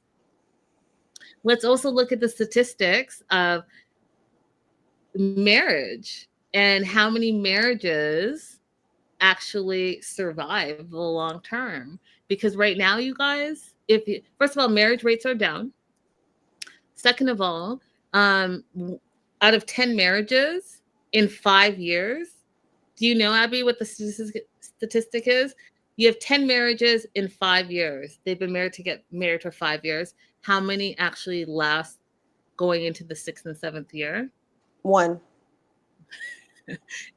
let's also look at the statistics of marriage and how many marriages actually survive the long term. Because right now, you guys, first of all, marriage rates are down. Second of all, out of 10 marriages in 5 years, do you know, Abby, what the statistic is? You have 10 marriages in 5 years. They've been married for 5 years. How many actually last going into the 6th and 7th year? 1.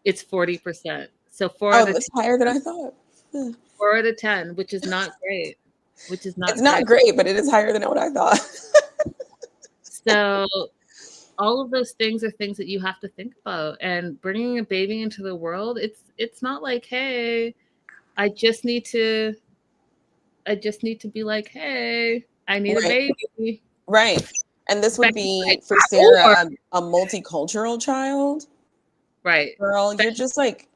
It's 40%. So That's higher than I thought. 4 out of 10, which is not great. It's not great, but it is higher than what I thought. So all of those things are things that you have to think about. And bringing a baby into the world, it's not like, hey, I just need to be like, hey, I need a baby. Right. And this would be for Sarah a multicultural child. Right. Girl, you're just like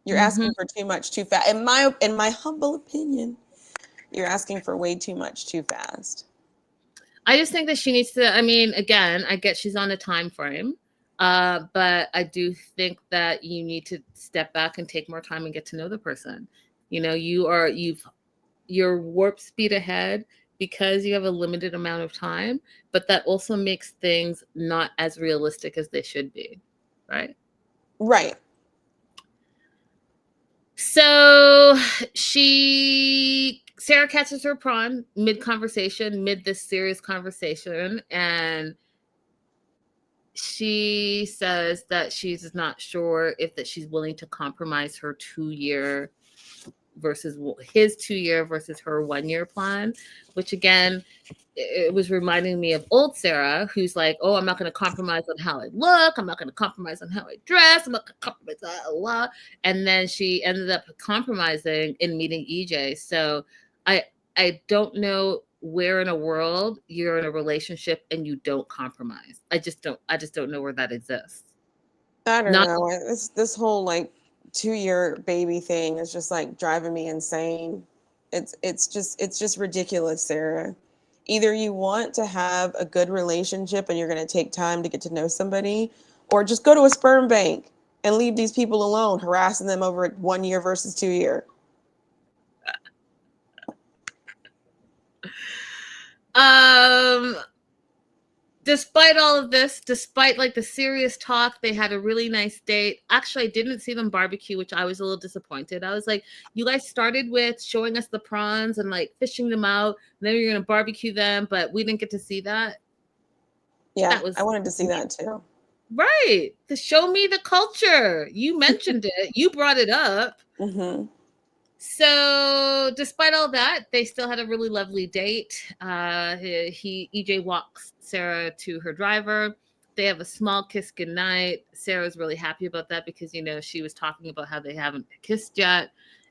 you're asking for too much too fast. In my humble opinion, you're asking for way too much too fast. I just think that she needs to, I mean, again, I get she's on a time frame. But I do think that you need to step back and take more time and get to know the person. You know, you're warp speed ahead because you have a limited amount of time, but that also makes things not as realistic as they should be. Right? Right. So Sarah catches her prawn mid this serious conversation, and she says that she's not sure if that she's willing to compromise her 2-year versus his 2-year versus her 1-year plan, which again, it was reminding me of old Sarah, who's like, oh, I'm not going to compromise on how I look. I'm not going to compromise on how I dress. I'm not going to compromise on blah. And then she ended up compromising in meeting EJ. So I don't know where in a world you're in a relationship and you don't compromise. I just don't know where that exists. I don't know. This whole like 2-year baby thing is just like driving me insane. It's just ridiculous, Sarah. Either you want to have a good relationship and you're going to take time to get to know somebody, or just go to a sperm bank and leave these people alone, harassing them over 1 year versus 2 year. Despite all of this, despite like the serious talk, they had a really nice date. Actually, I didn't see them barbecue, which I was a little disappointed. I was like, you guys started with showing us the prawns and like fishing them out, and then you're going to barbecue them, but we didn't get to see that. Yeah, I wanted to see that too. Right. To show me the culture. You mentioned it. You brought it up. Mm-hmm. So despite all that, they still had a really lovely date. EJ walks Sarah to her driver. They have a small kiss goodnight. Sarah's really happy about that because, you know, she was talking about how they haven't kissed yet.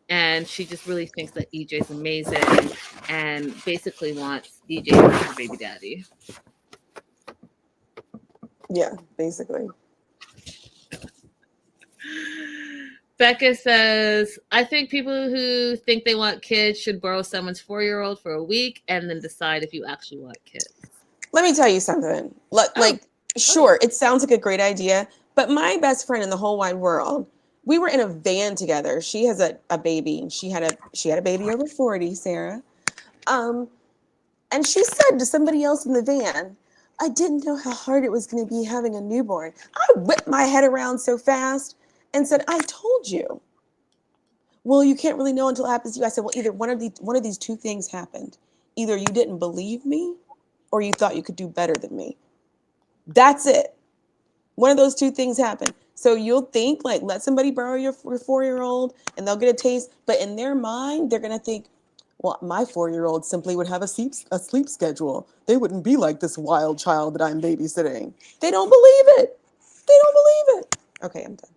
And she just really thinks that EJ's amazing and basically wants EJ to be her baby daddy. Yeah, basically. Becca says, I think people who think they want kids should borrow someone's 4-year-old for a week and then decide if you actually want kids. Let me tell you something. Sure, it sounds like a great idea, but my best friend in the whole wide world, we were in a van together. She has a baby. She had a baby over 40, Sarah. And she said to somebody else in the van, I didn't know how hard it was going to be having a newborn. I whipped my head around so fast and said, I told you. Well, you can't really know until it happens to you. I said, well, either one of these two things happened. Either you didn't believe me or you thought you could do better than me. That's it. One of those two things happened. So you'll think like, let somebody borrow your 4-year-old and they'll get a taste. But in their mind, they're going to think, well, my 4-year-old simply would have a sleep schedule. They wouldn't be like this wild child that I'm babysitting. They don't believe it. They don't believe it. Okay, I'm done.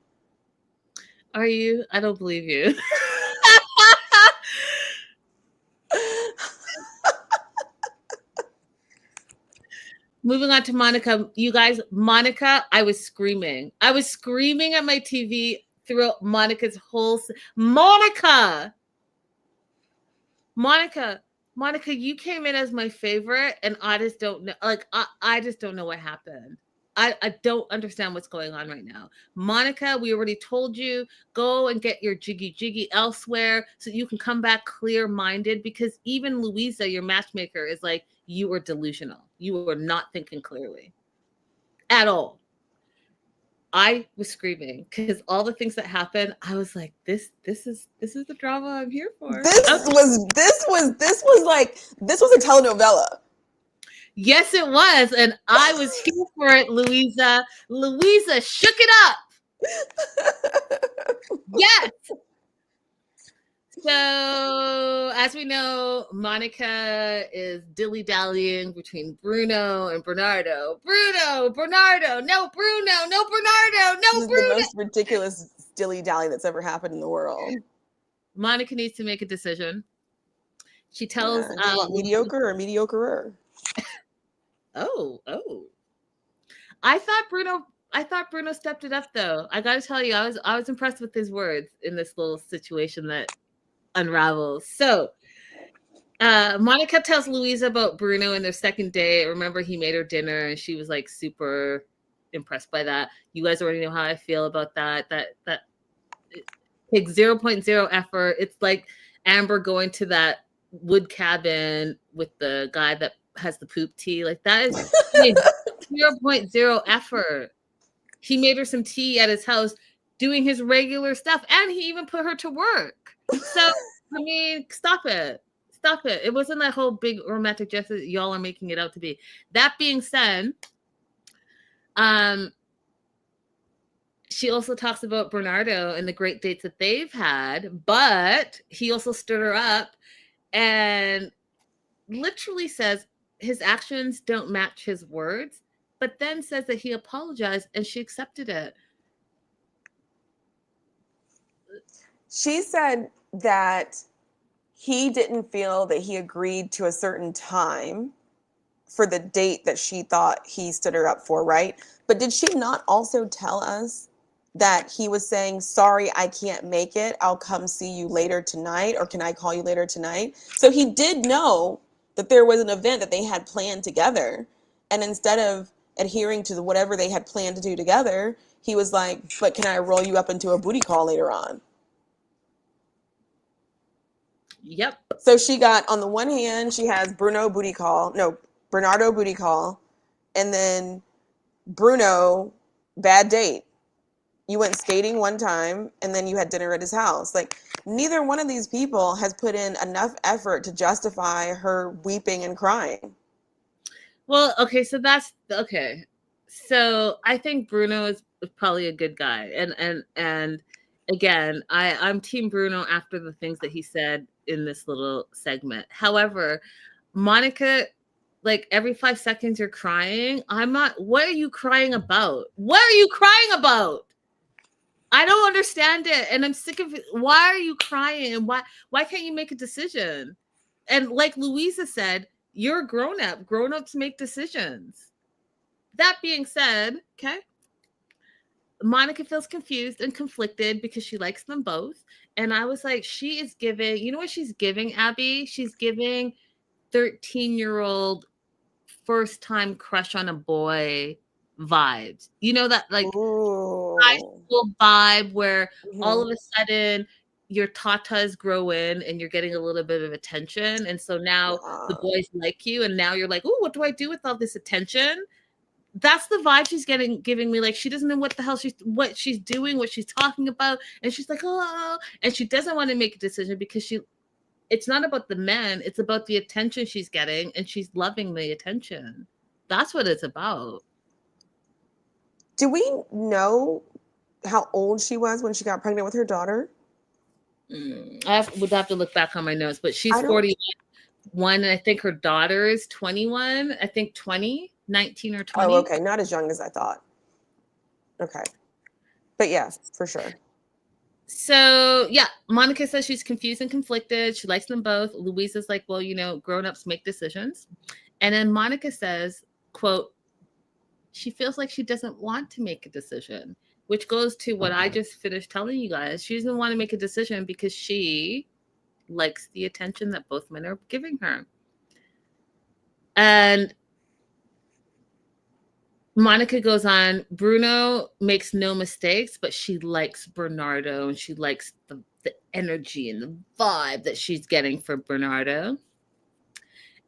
Are you? I don't believe you. Moving on to Monica. You guys, Monica, I was screaming. I was screaming at my TV throughout Monica's whole... Monica, you came in as my favorite, and I just don't know. Like, I just don't know what happened. I don't understand what's going on right now. Monica, we already told you, go and get your jiggy elsewhere so you can come back clear-minded, because even Louisa, your matchmaker, is like, you are delusional. You are not thinking clearly at all. I was screaming because all the things that happened, I was like, this is the drama I'm here for. This was a telenovela. Yes, it was. And I was here for it, Louisa. Louisa shook it up. Yes. So, as we know, Monica is dilly-dallying between Bruno and Bernardo. Bruno, Bernardo, no Bruno, no Bernardo, no This is Bruno. the most ridiculous dilly-dally that's ever happened in the world. Monica needs to make a decision. She tells... do you want mediocre or mediocre-er? Oh. I thought Bruno stepped it up, though. I got to tell you, I was impressed with his words in this little situation that unravels. So Monica tells Louisa about Bruno in their second date. Remember, he made her dinner and she was like super impressed by that. You guys already know how I feel about that. That takes 0.0 effort. It's like Amber going to that wood cabin with the guy that has the poop tea. Like, that is 0.0 effort. He made her some tea at his house doing his regular stuff, and he even put her to work. So, I mean, stop it. It wasn't that whole big romantic gesture that y'all are making it out to be. That being said, she also talks about Bernardo and the great dates that they've had, but he also stood her up and literally says his actions don't match his words, but then says that he apologized and she accepted it. She said that he didn't feel that he agreed to a certain time for the date that she thought he stood her up for, right? But did she not also tell us that he was saying, sorry, I can't make it. I'll come see you later tonight, or can I call you later tonight? So he did know that there was an event that they had planned together. And instead of adhering to whatever they had planned to do together, he was like, but can I roll you up into a booty call later on? Yep. So she got, on the one hand, she has Bernardo booty call, and then Bruno, bad date. You went skating one time, and then you had dinner at his house. Like, neither one of these people has put in enough effort to justify her weeping and crying. Well, okay, so that's okay. So I think Bruno is probably a good guy, and again, I'm Team Bruno after the things that he said in this little segment. However, Monica, like, every 5 seconds you're crying. I'm not. What are you crying about? What are you crying about? I don't understand it, and I'm sick of it. Why are you crying? And why can't you make a decision? And like Louisa said, you're a grown up. Grown ups make decisions. That being said, okay, Monica feels confused and conflicted because she likes them both. And I was like, she is giving, you know what she's giving, Abby? She's giving 13-year-old first time crush on a boy vibes. You know, that like high school vibe where all of a sudden your tatas grow in and you're getting a little bit of attention. And so now the boys like you, and now you're like, oh, what do I do with all this attention? That's the vibe she's giving me. Like, she doesn't know what the hell what she's doing, what she's talking about. And she's like, oh, and she doesn't want to make a decision because it's not about the men. It's about the attention she's getting, and she's loving the attention. That's what it's about. Do we know how old she was when she got pregnant with her daughter? I would have to look back on my notes, but she's 41, and I think her daughter is 21. I think 19 or 20. Oh, okay. Not as young as I thought. Okay. But yeah, for sure. So, yeah, Monica says she's confused and conflicted. She likes them both. Louisa's like, well, grown-ups make decisions. And then Monica says, quote, she feels like she doesn't want to make a decision, which goes to what I just finished telling you guys. She doesn't want to make a decision because she likes the attention that both men are giving her. And Monica goes on, Bruno makes no mistakes, but she likes Bernardo and she likes the energy and the vibe that she's getting for Bernardo.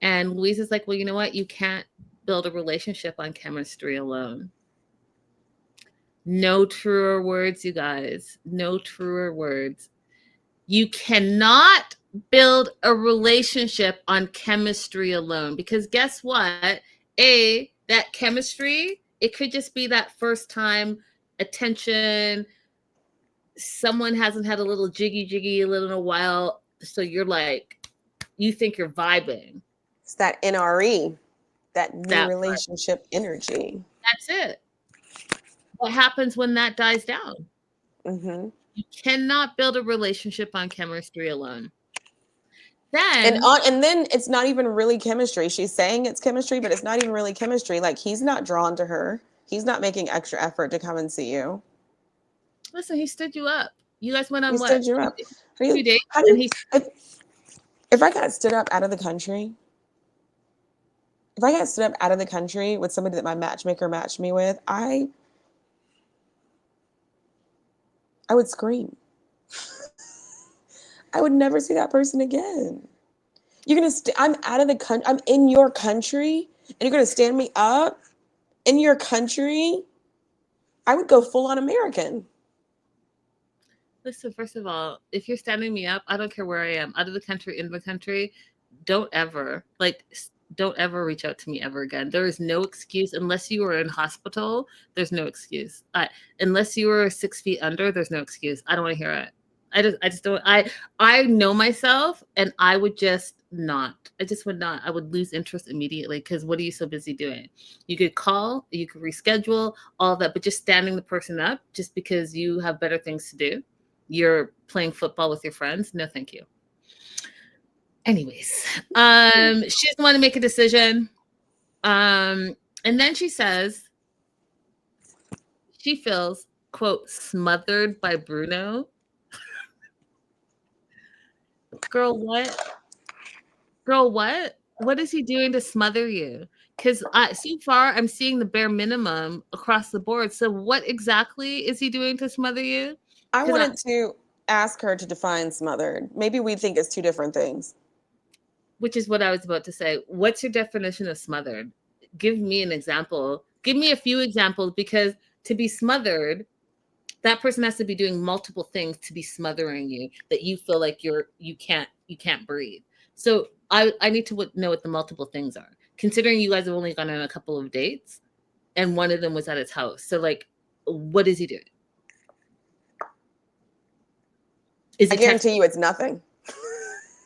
And Louise is like, well, you know what? You can't build a relationship on chemistry alone. No truer words, you guys. No truer words. You cannot build a relationship on chemistry alone, because guess what? That chemistry, it could just be that first time attention. Someone hasn't had a little jiggy a little in a while. So you're like, you think you're vibing. It's that NRE, that new That relationship energy. That's it. What happens when that dies down? Mm-hmm. You cannot build a relationship on chemistry alone. Then And then it's not even really chemistry. She's saying it's chemistry, but it's not even really chemistry. Like, he's not drawn to her. He's not making extra effort to come and see you. listen, he stood you up. You guys went on He what? stood you up. 2 days? How do And you, if I got stood up out of the country, if I got stood up out of the country with somebody that my matchmaker matched me with, I would scream. I would never see that person again. You're gonna. I'm out of the country. I'm in your country, and you're gonna stand me up in your country. I would go full on American. Listen, first of all, if you're standing me up, I don't care where I am, out of the country, in the country, don't ever reach out to me ever again. There is no excuse unless you are in hospital. There's no excuse. Unless you are 6 feet under, there's no excuse. I don't want to hear it. I just don't. I know myself, and I would just not. I just would not. I would lose interest immediately, because what are you so busy doing? You could call, you could reschedule, all that, but just standing the person up just because you have better things to do. You're playing football with your friends. No, thank you. Anyways, she doesn't want to make a decision. And then she says she feels, quote, smothered by Bruno. Girl, what? Girl, what? What is he doing to smother you? Because so far I'm seeing the bare minimum across the board. So what exactly is he doing to smother you? I wanted to ask her to define smothered. Maybe we think it's two different things. Which is what I was about to say. What's your definition of smothered? Give me an example. Give me a few examples, because to be smothered, that person has to be doing multiple things to be smothering you, that you feel like you can't breathe. So I need to know what the multiple things are. Considering you guys have only gone on a couple of dates, and one of them was at his house. So like, what is he doing? I guarantee you it's nothing.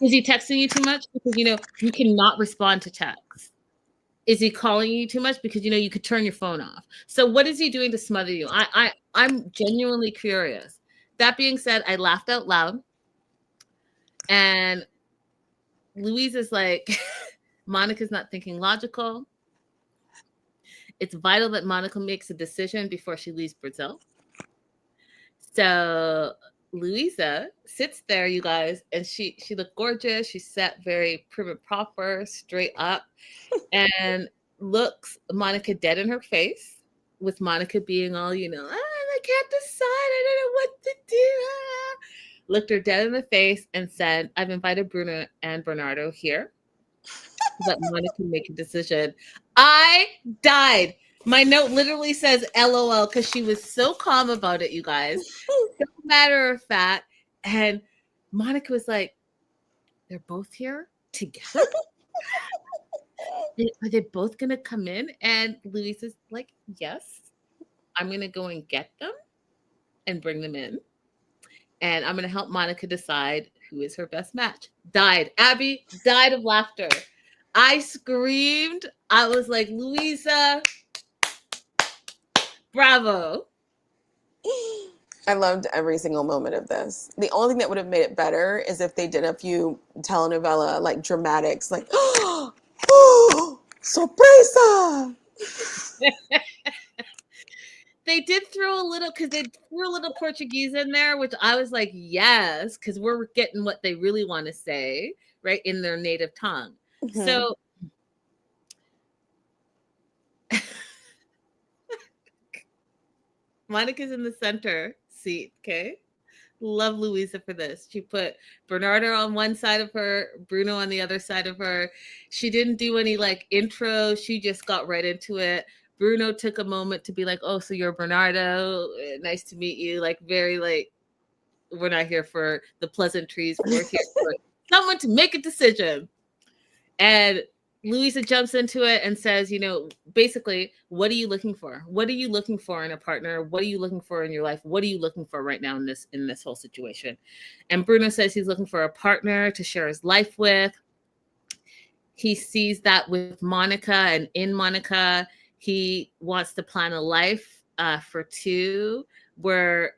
Is he texting you too much? Because, you cannot respond to text. Is he calling you too much? Because, you could turn your phone off. So what is he doing to smother you? I'm genuinely curious. That being said, I laughed out loud. And Louise is like, Monica's not thinking logical. It's vital that Monica makes a decision before she leaves Brazil. So Louisa sits there, you guys, and she looked gorgeous. She sat very prim and proper, straight up, and looks Monica dead in her face, with Monica being all, I can't decide. I don't know what to do. Looked her dead in the face and said, I've invited Bruno and Bernardo here so that Monica can make a decision. I died. My note literally says LOL, because she was so calm about it, you guys. So matter of fact. And Monica was like, they're both here together? Are they both going to come in? And Louise is like, yes. I'm going to go and get them and bring them in. And I'm going to help Monica decide who is her best match. Died. Abby died of laughter. I screamed. I was like, Louisa, bravo. I loved every single moment of this. The only thing that would have made it better is if they did a few telenovela like dramatics, like oh, sorpresa. They did throw a little, because they threw a little Portuguese in there, which I was like, yes, because we're getting what they really want to say, right, in their native tongue. Mm-hmm. So Monica's in the center seat, okay? Love Louisa for this. She put Bernardo on one side of her, Bruno on the other side of her. She didn't do any like intro. She just got right into it. Bruno took a moment to be like, "Oh, so you're Bernardo. Nice to meet you." Like very like, we're not here for the pleasantries. We're here for someone to make a decision. And Louisa jumps into it and says, basically, what are you looking for? What are you looking for in a partner? What are you looking for in your life? What are you looking for right now in this whole situation? And Bruno says he's looking for a partner to share his life with. He sees that with Monica, and in Monica, he wants to plan a life for two where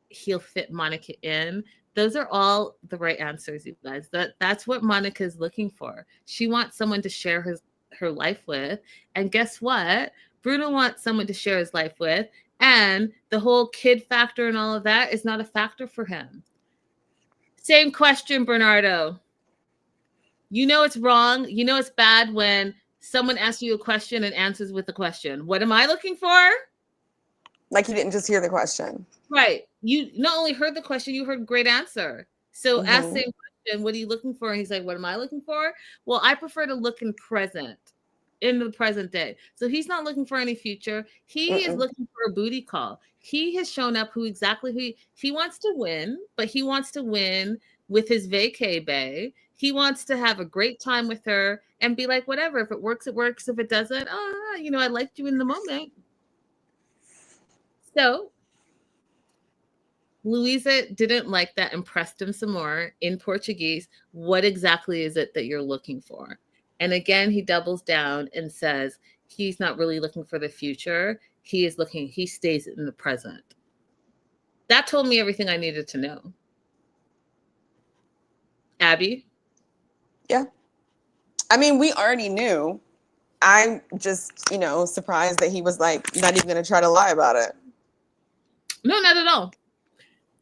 he'll fit Monica in. Those are all the right answers, you guys. That's what Monica is looking for. She wants someone to share her life with. And guess what? Bruno wants someone to share his life with. And the whole kid factor and all of that is not a factor for him. Same question, Bernardo. You know it's wrong. You know it's bad when someone asks you a question and answers with a question. What am I looking for? Like you didn't just hear the question. Right. You not only heard the question, you heard great answer. So ask the same question, what are you looking for? And he's like, what am I looking for? Well, I prefer to look in the present day. So he's not looking for any future. He is looking for a booty call. He has shown up who he wants to win, but he wants to win with his vacay bae. He wants to have a great time with her and be like, whatever. If it works, it works. If it doesn't, I liked you in the moment. So Louisa didn't like that and pressed him some more in Portuguese. What exactly is it that you're looking for? And again, he doubles down and says he's not really looking for the future. He stays in the present. That told me everything I needed to know. Abby? Yeah. I mean, we already knew. I'm just, surprised that he was like not even going to try to lie about it. No, not at all.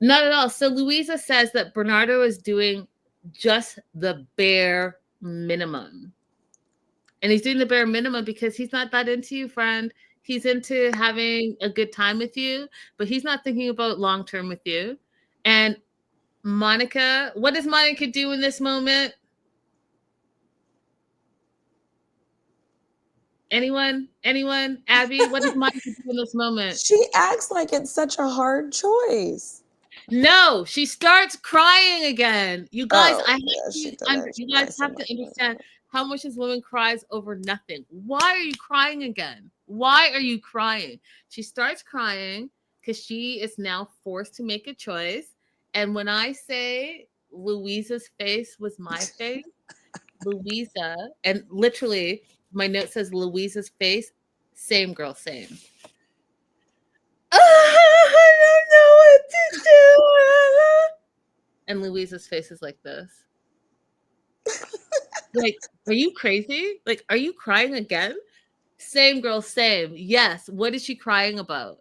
Not at all. So Louisa says that Bernardo is doing just the bare minimum. And he's doing the bare minimum because he's not that into you, friend. He's into having a good time with you, but he's not thinking about long-term with you. And Monica, what does Monica do in this moment? Anyone? Abby, what does Monica do in this moment? She acts like it's such a hard choice. No, she starts crying again. You guys, you guys have to understand how much this woman cries over nothing. Why are you crying again? Why are you crying? She starts crying because she is now forced to make a choice. And when I say Louisa's face was my face, Louisa, and literally my note says Louisa's face, same girl, same. I don't know what to do. And Louisa's face is like this. Like, are you crazy? Like, are you crying again? Same girl, same. Yes. What is she crying about?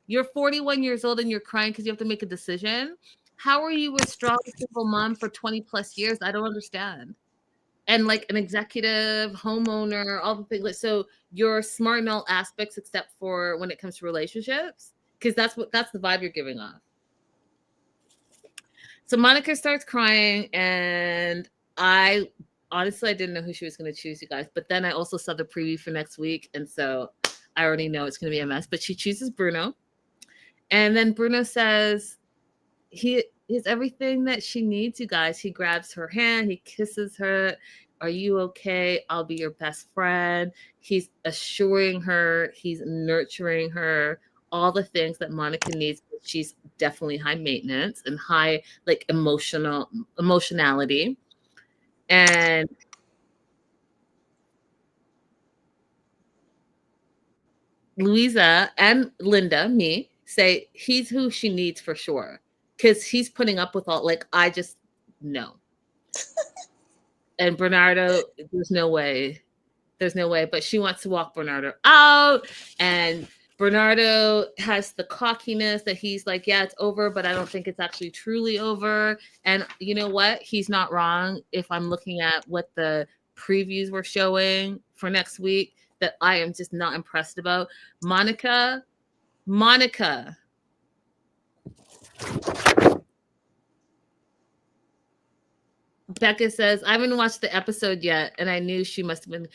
You're 41 years old and you're crying because you have to make a decision. How are you a strong single mom for 20 plus years? I don't understand. And like an executive, homeowner, all the things. So you're smart in all aspects except for when it comes to relationships, because that's the vibe you're giving off. So Monica starts crying, and I didn't know who she was going to choose, you guys. But then I also saw the preview for next week, and so I already know it's going to be a mess. But she chooses Bruno, and then Bruno says he is everything that she needs, you guys. He grabs her hand, he kisses her. Are you okay? I'll be your best friend. He's assuring her, he's nurturing her, all the things that Monica needs. She's definitely high maintenance and high like emotionality. And Louisa and Linda, me, say he's who she needs for sure. Because he's putting up with all, like, I just know. And Bernardo, there's no way. But she wants to walk Bernardo out. And Bernardo has the cockiness that he's like, yeah, it's over, but I don't think it's actually truly over. And you know what? He's not wrong. If I'm looking at what the previews were showing for next week, that I am just not impressed about. Monica, Becca says, I haven't watched the episode yet, and I knew she must have been.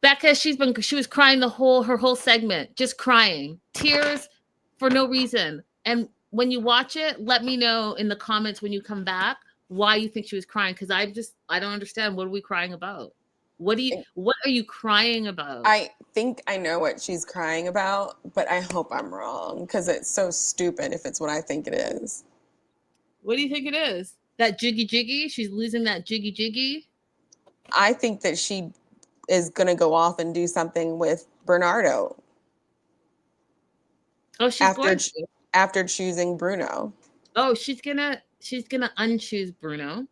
Becca, she was crying her whole segment, just crying, tears for no reason. And when you watch it, let me know in the comments when you come back why you think she was crying, because I don't understand. What are we crying about? What are you crying about? I think I know what she's crying about, but I hope I'm wrong because it's so stupid if it's what I think it is. What do you think it is? That jiggy jiggy? She's losing that jiggy jiggy? I think that she is going to go off and do something with Bernardo. Oh, she's going to. After choosing Bruno. Oh, she's gonna unchoose Bruno,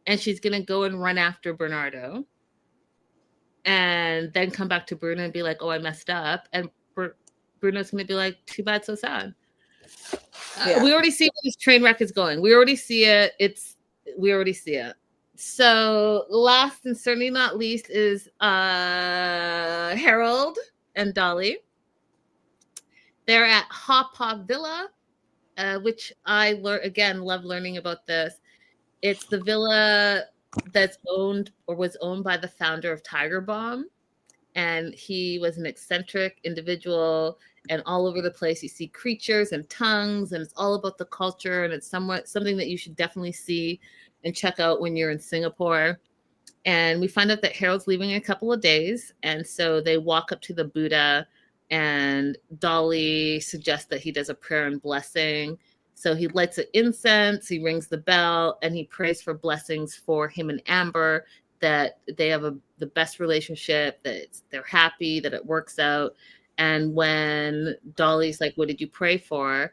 and she's gonna go and run after Bernardo, and then come back to Bruno and be like, "Oh, I messed up," and Bruno's gonna be like, "Too bad, so sad." Yeah. We already see where this train wreck is going. We already see it. We already see it. So last and certainly not least is Harold and Dolly. They're at Haw Villa, which I love learning about this. It's the villa that's was owned by the founder of Tiger Bomb. And he was an eccentric individual, and all over the place you see creatures and tongues, and it's all about the culture, and it's something that you should definitely see and check out when you're in Singapore. And we find out that Harold's leaving in a couple of days, and so they walk up to the Buddha, and Dolly suggests that he does a prayer and blessing. So he lights an incense, he rings the bell, and he prays for blessings for him and Amber, that they have the best relationship, that they're happy, that it works out. And when Dolly's like, "What did you pray for?"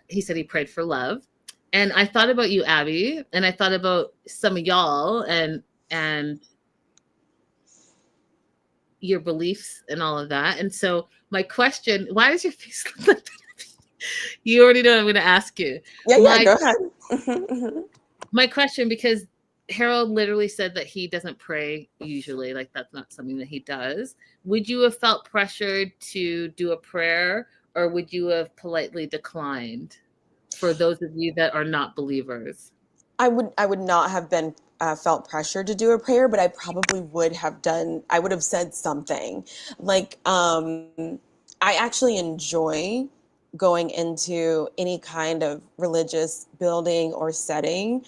He said he prayed for love. And I thought about you, Abby, and I thought about some of y'all and your beliefs and all of that. And so my question, why does your face look like that? You already know what I'm going to ask you. Yeah, go ahead. My question, because Harold literally said that he doesn't pray usually, like that's not something that he does. Would you have felt pressured to do a prayer, or would you have politely declined for those of you that are not believers? I would not have been felt pressure to do a prayer, but I probably would have said something like, I actually enjoy going into any kind of religious building or setting.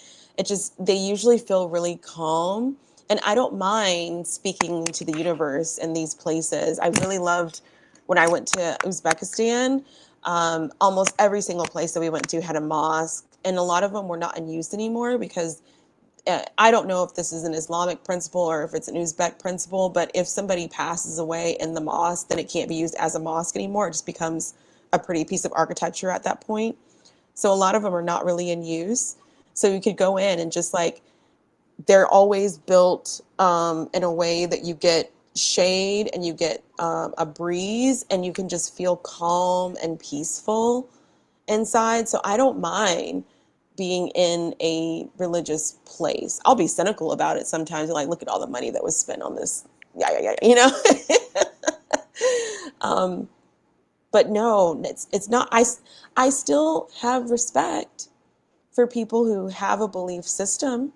They usually feel really calm, and I don't mind speaking to the universe in these places. I really loved when I went to Uzbekistan. Almost every single place that we went to had a mosque, and a lot of them were not in use anymore because I don't know if this is an Islamic principle or if it's an Uzbek principle, but if somebody passes away in the mosque, then it can't be used as a mosque anymore. It just becomes a pretty piece of architecture at that point. So a lot of them are not really in use. So you could go in and just they're always built in a way that you get shade and you get a breeze, and you can just feel calm and peaceful inside. So I don't mind being in a religious place. I'll be cynical about it sometimes, and look at all the money that was spent on this. Yeah, you know. But no, it's not. I still have respect for people who have a belief system,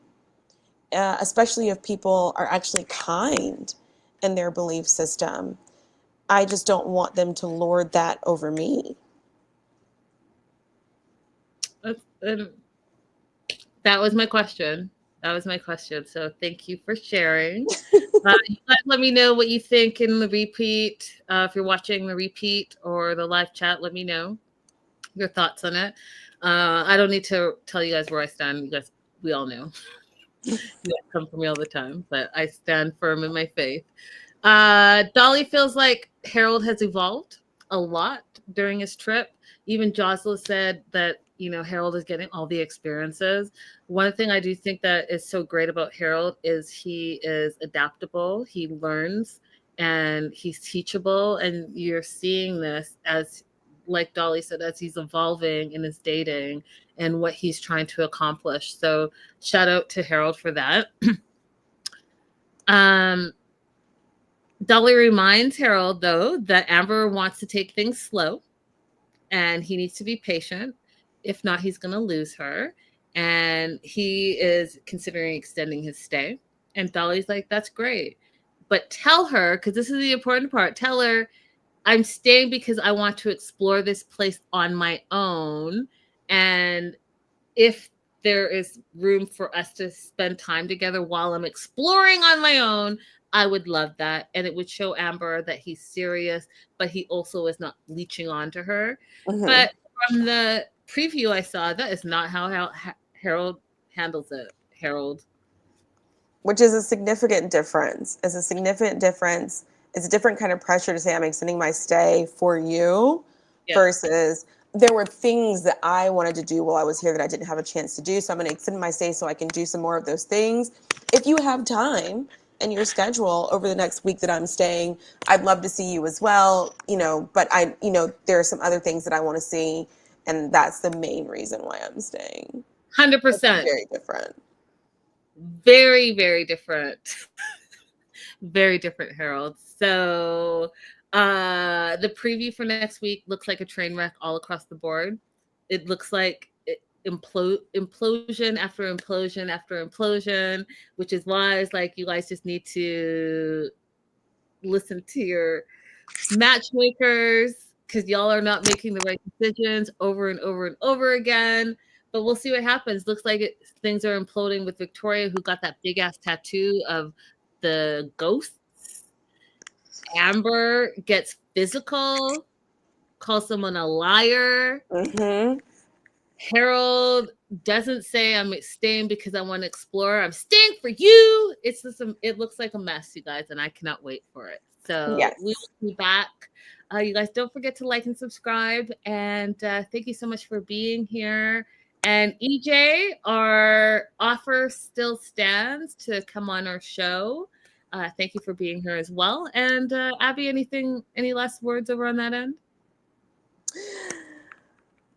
especially if people are actually kind in their belief system. I just don't want them to lord that over me. That was my question. So thank you for sharing. You guys let me know what you think in the repeat. If you're watching the repeat or the live chat, let me know your thoughts on it. I don't need to tell you guys where I stand. You guys, we all know. You guys come for me all the time, but I stand firm in my faith. Dolly feels like Harold has evolved a lot during his trip. Even Jocelyn said that, Harold is getting all the experiences. One thing I do think that is so great about Harold is he is adaptable. He learns and he's teachable. And you're seeing this as, like Dolly said, as he's evolving in his dating and what he's trying to accomplish. So shout out to Harold for that. Dolly reminds Harold, though, that Amber wants to take things slow and he needs to be patient. If not, he's going to lose her. And he is considering extending his stay. And Dolly's like, that's great. But tell her, because this is the important part, tell her, I'm staying because I want to explore this place on my own. And if there is room for us to spend time together while I'm exploring on my own, I would love that. And it would show Amber that he's serious, but he also is not leeching onto her. Mm-hmm. But from the preview I saw, that is not how Harold handles it. Harold. Which is a significant difference. It's a significant difference. It's a different kind of pressure to say I'm extending my stay for you versus there were things that I wanted to do while I was here that I didn't have a chance to do. So I'm going to extend my stay so I can do some more of those things. If you have time in your schedule over the next week that I'm staying, I'd love to see you as well, but there are some other things that I want to see. And that's the main reason why I'm staying. 100%. It's very different. Very, very different. Very different, Harold. So the preview for next week looks like a train wreck all across the board. It looks like implosion after implosion after implosion, which is why it's like you guys just need to listen to your matchmakers, because y'all are not making the right decisions over and over and over again. But we'll see what happens. Looks like things are imploding with Victoria, who got that big ass tattoo of the ghosts. Amber gets physical, calls someone a liar. Mm-hmm. Harold doesn't say I'm staying because I want to explore. I'm staying for you. It's just it looks like a mess, you guys, and I cannot wait for it. So we will be back. You guys don't forget to like and subscribe. And thank you so much for being here. And EJ, our offer still stands to come on our show. Thank you for being here as well. And Abby, any last words over on that end?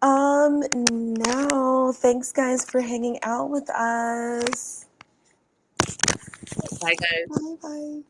No. Thanks, guys, for hanging out with us. Bye, guys. Bye.